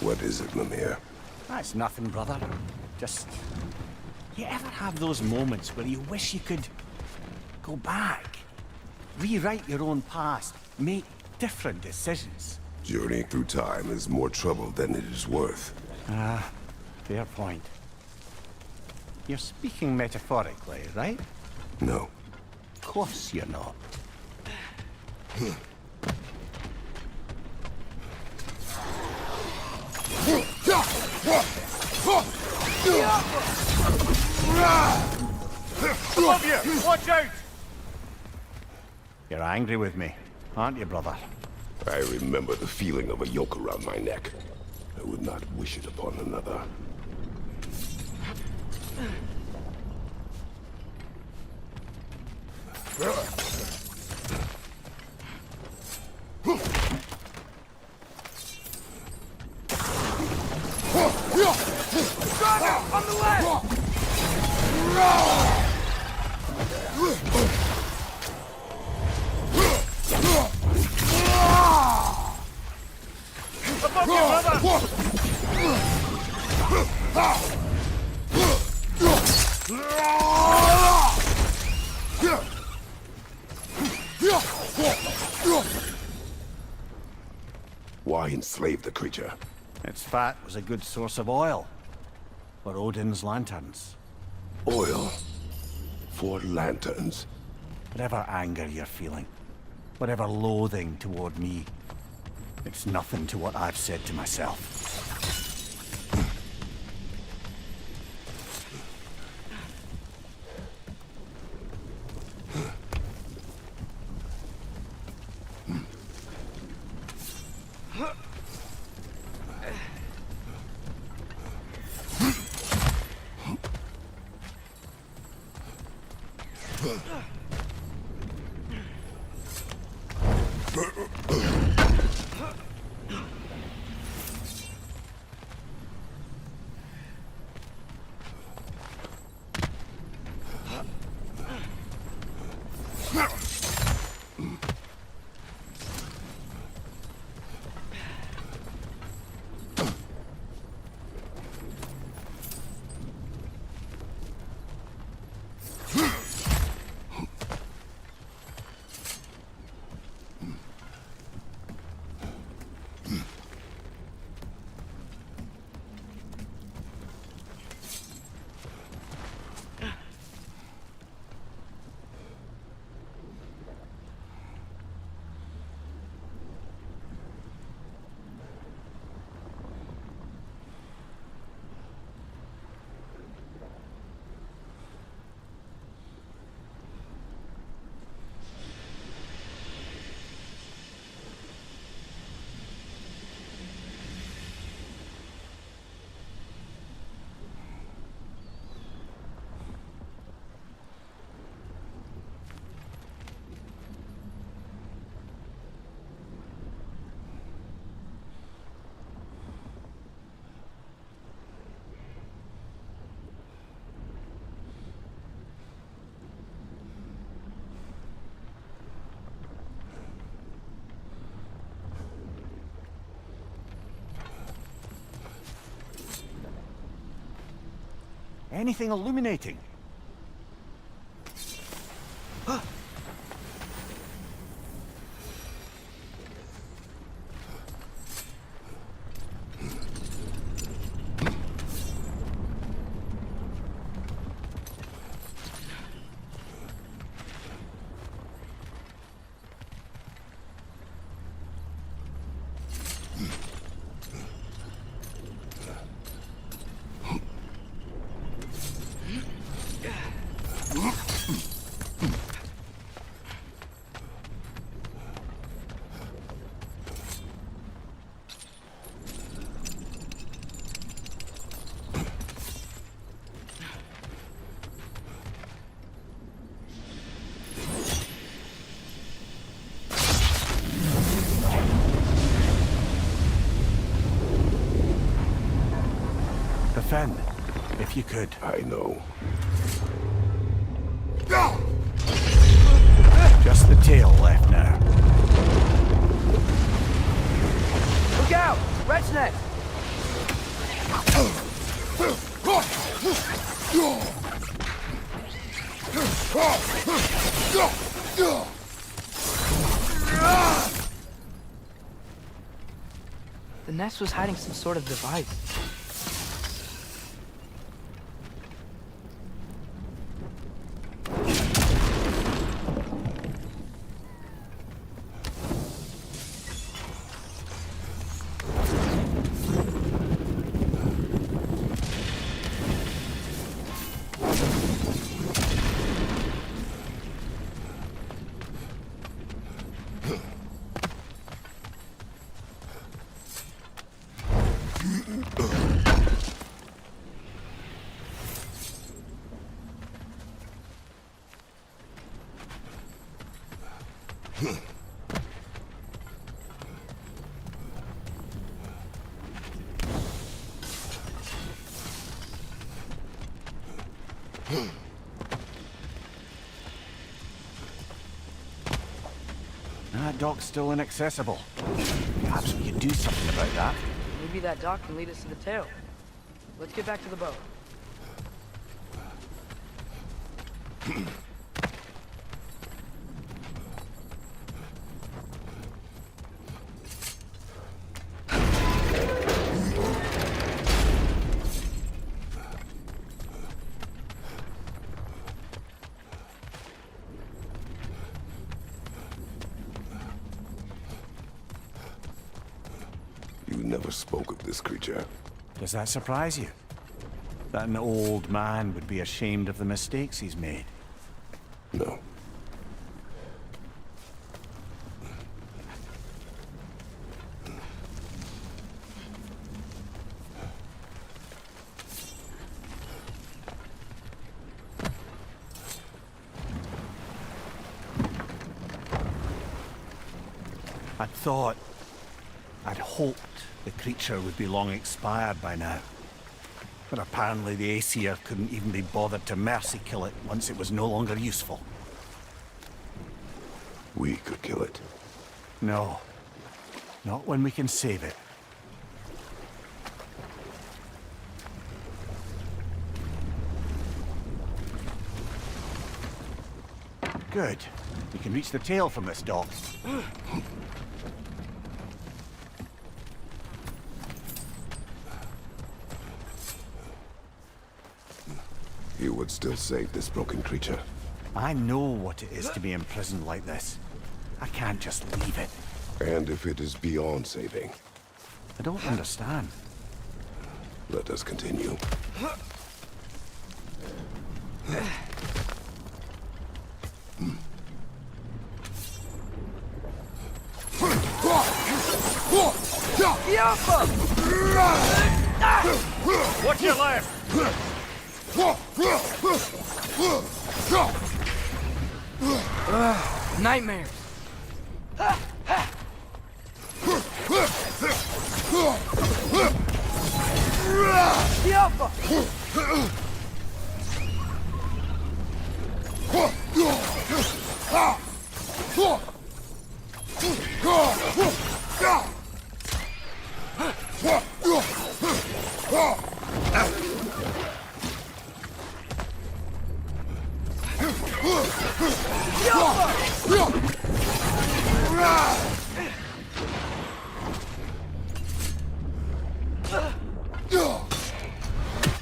What is it, Mimir? That's nothing, brother. Just... You ever have those moments where you wish you could... go back? Rewrite your own past, make different decisions? Journeying through time is more trouble than it is worth. Ah, fair point. You're speaking metaphorically, right? No. Of course you're not. Above you! Watch out! You're angry with me, aren't you, brother? I remember the feeling of a yoke around my neck. I would not wish it upon another. On the left! Above you, brother! Why enslave the creature? Its fat was a good source of oil for Odin's lanterns. Oil? For lanterns? Whatever anger you're feeling, whatever loathing toward me, it's nothing to what I've said to myself. Anything illuminating? Defend, if you could. I know. Just the tail left now. Look out! Red's next! The nest was hiding some sort of device. That dock's still inaccessible. Perhaps we could do something about that. Maybe that dock can lead us to the tail. Let's get back to the boat. You never spoke of this creature. Does that surprise you? That an old man would be ashamed of the mistakes he's made? No. I'd hoped the creature would be long expired by now. But apparently the Aesir couldn't even be bothered to mercy kill it once it was no longer useful. We could kill it. No. Not when we can save it. Good. We can reach the tail from this dock. You would still save this broken creature. I know what it is to be imprisoned like this. I can't just leave it. And if it is beyond saving, I don't understand. let us continue. Watch your left! Nightmares.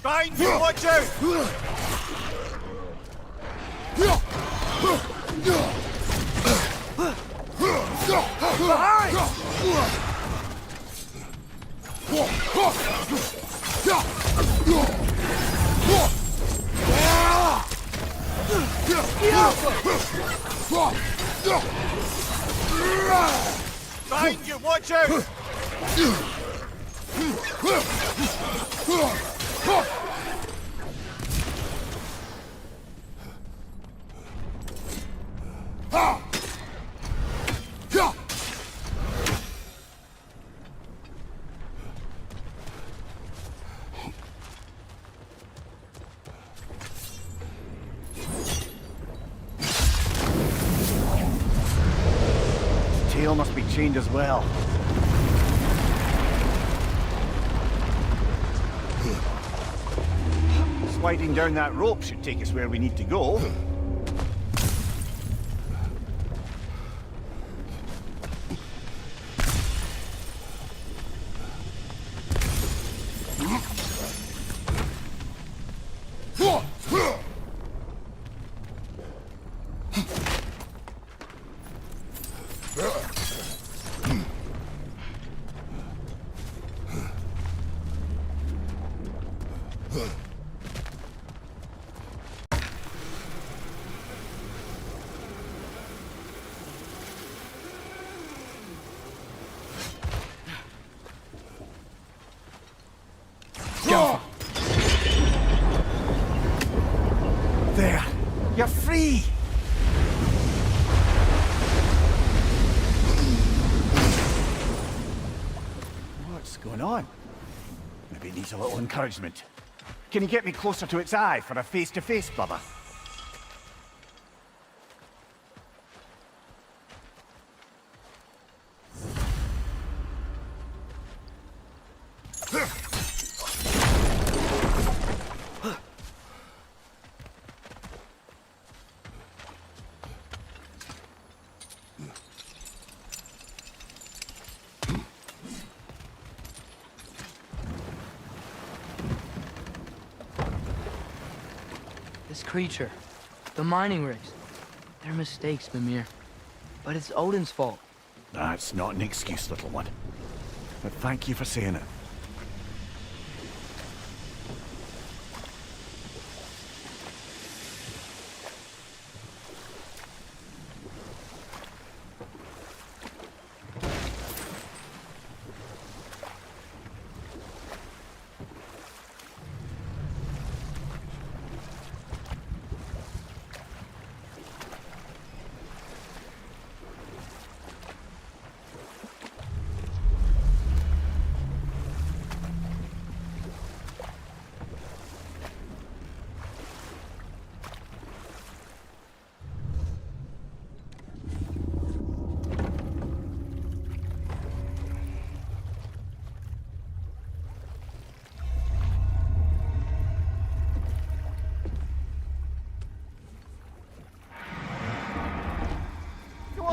Behind you, watch out! Behind you, watch out! Tail must be chained as well. Sliding down that rope should take us where we need to go. There! You're free! What's going on? Maybe it needs a little encouragement. Can you get me closer to its eye for a face-to-face, brother? This creature, the mining rigs, they're mistakes, Mimir. But it's Odin's fault. That's not an excuse, little one. But thank you for saying it.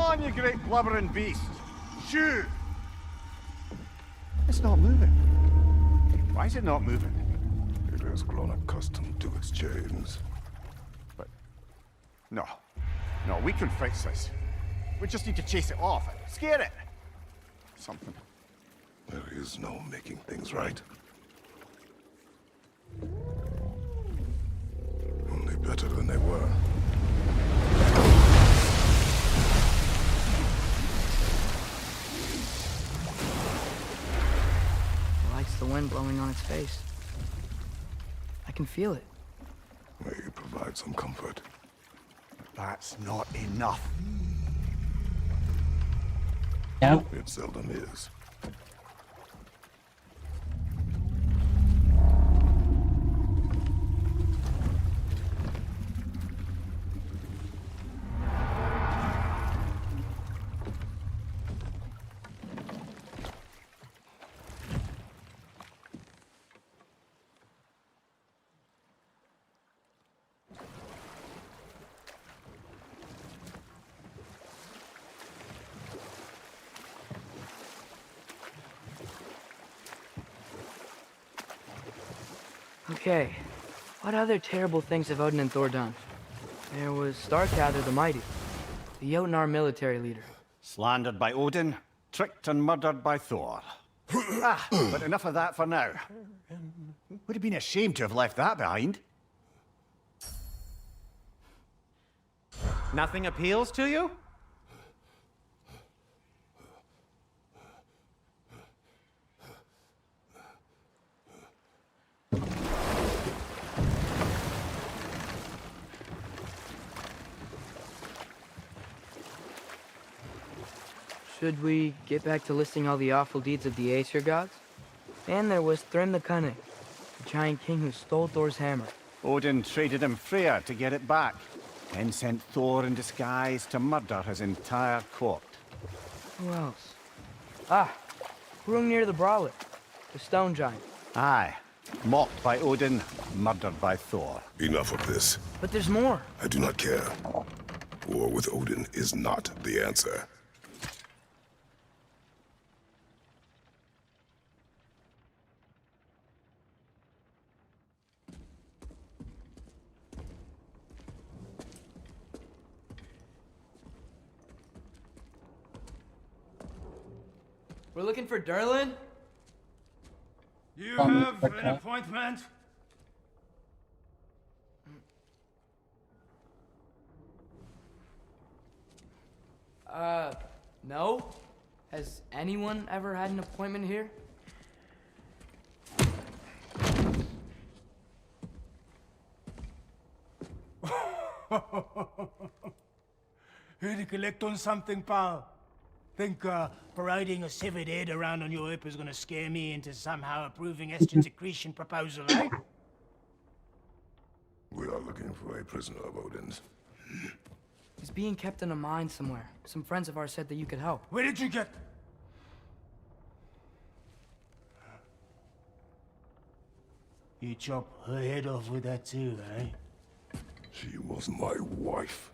on, you great blubbering beast! Shoo! It's not moving. Why is it not moving? It has grown accustomed to its chains. But... No. No, we can fix this. We just need to chase it off. Scare it! Something. There is no making things right. Only better than they were. It likes the wind blowing on its face. I can feel it. May provide some comfort. That's not enough. Yeah. It seldom is. Okay, what other terrible things have Odin and Thor done? There was Starkather the Mighty, the Jotnar military leader. Slandered by Odin, tricked and murdered by Thor. But enough of that for now. Would have been a shame to have left that behind. Nothing appeals to you? Should we get back to listing all the awful deeds of the Aesir gods? And there was Thrym the Cunning, the giant king who stole Thor's hammer. Odin traded him Freya to get it back, then sent Thor in disguise to murder his entire court. Who else? Ah, Hrungnir the Brawler, the stone giant. Aye, mocked by Odin, murdered by Thor. Enough of this. But there's more. I do not care. War with Odin is not the answer. We're looking for Durlin? You have an appointment? No. Has anyone ever had an appointment here? Here to collect on something, pal? Think parading a severed head around on your hip is gonna scare me into somehow approving estrogen secretion proposal, eh? We are looking for a prisoner of Odin's. He's being kept in a mine somewhere. Some friends of ours said that you could help. Where did you get... You chop her head off with that too, eh? She was my wife.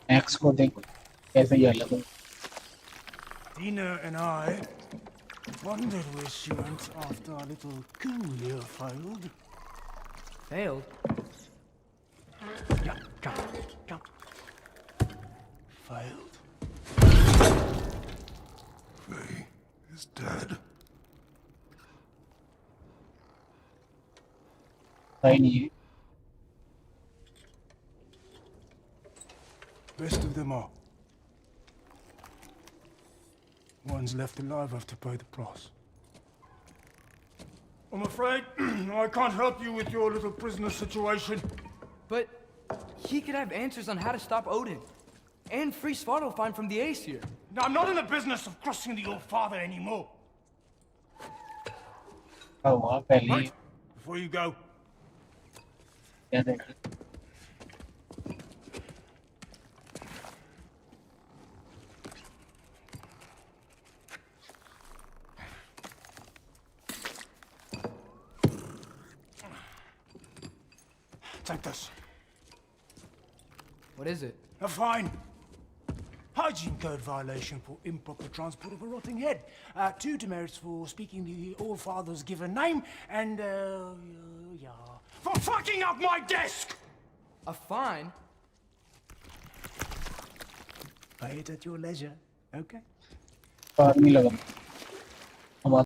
Max को देखो कैसे ये अलग है. Dina and I wondered where she went after our little coup here failed. Failed? Jump. Failed. Faye is dead. सही नहीं है. Best of them are. Ones left alive have to pay the price. I'm afraid I can't help you with your little prisoner situation. But he could have answers on how to stop Odin. And free Svartalfheim from the Aesir. Now, I'm not in the business of crossing the old father anymore. क्या हुआ पहले? Right, before you go, क्या देखा? Take this. What is it? A fine. Hygiene code violation for improper transport of a rotting head. 2 demerits for speaking the All-Father's given name, and, yeah. For fucking up my desk! A fine? Pay it at your leisure, okay? Army लगा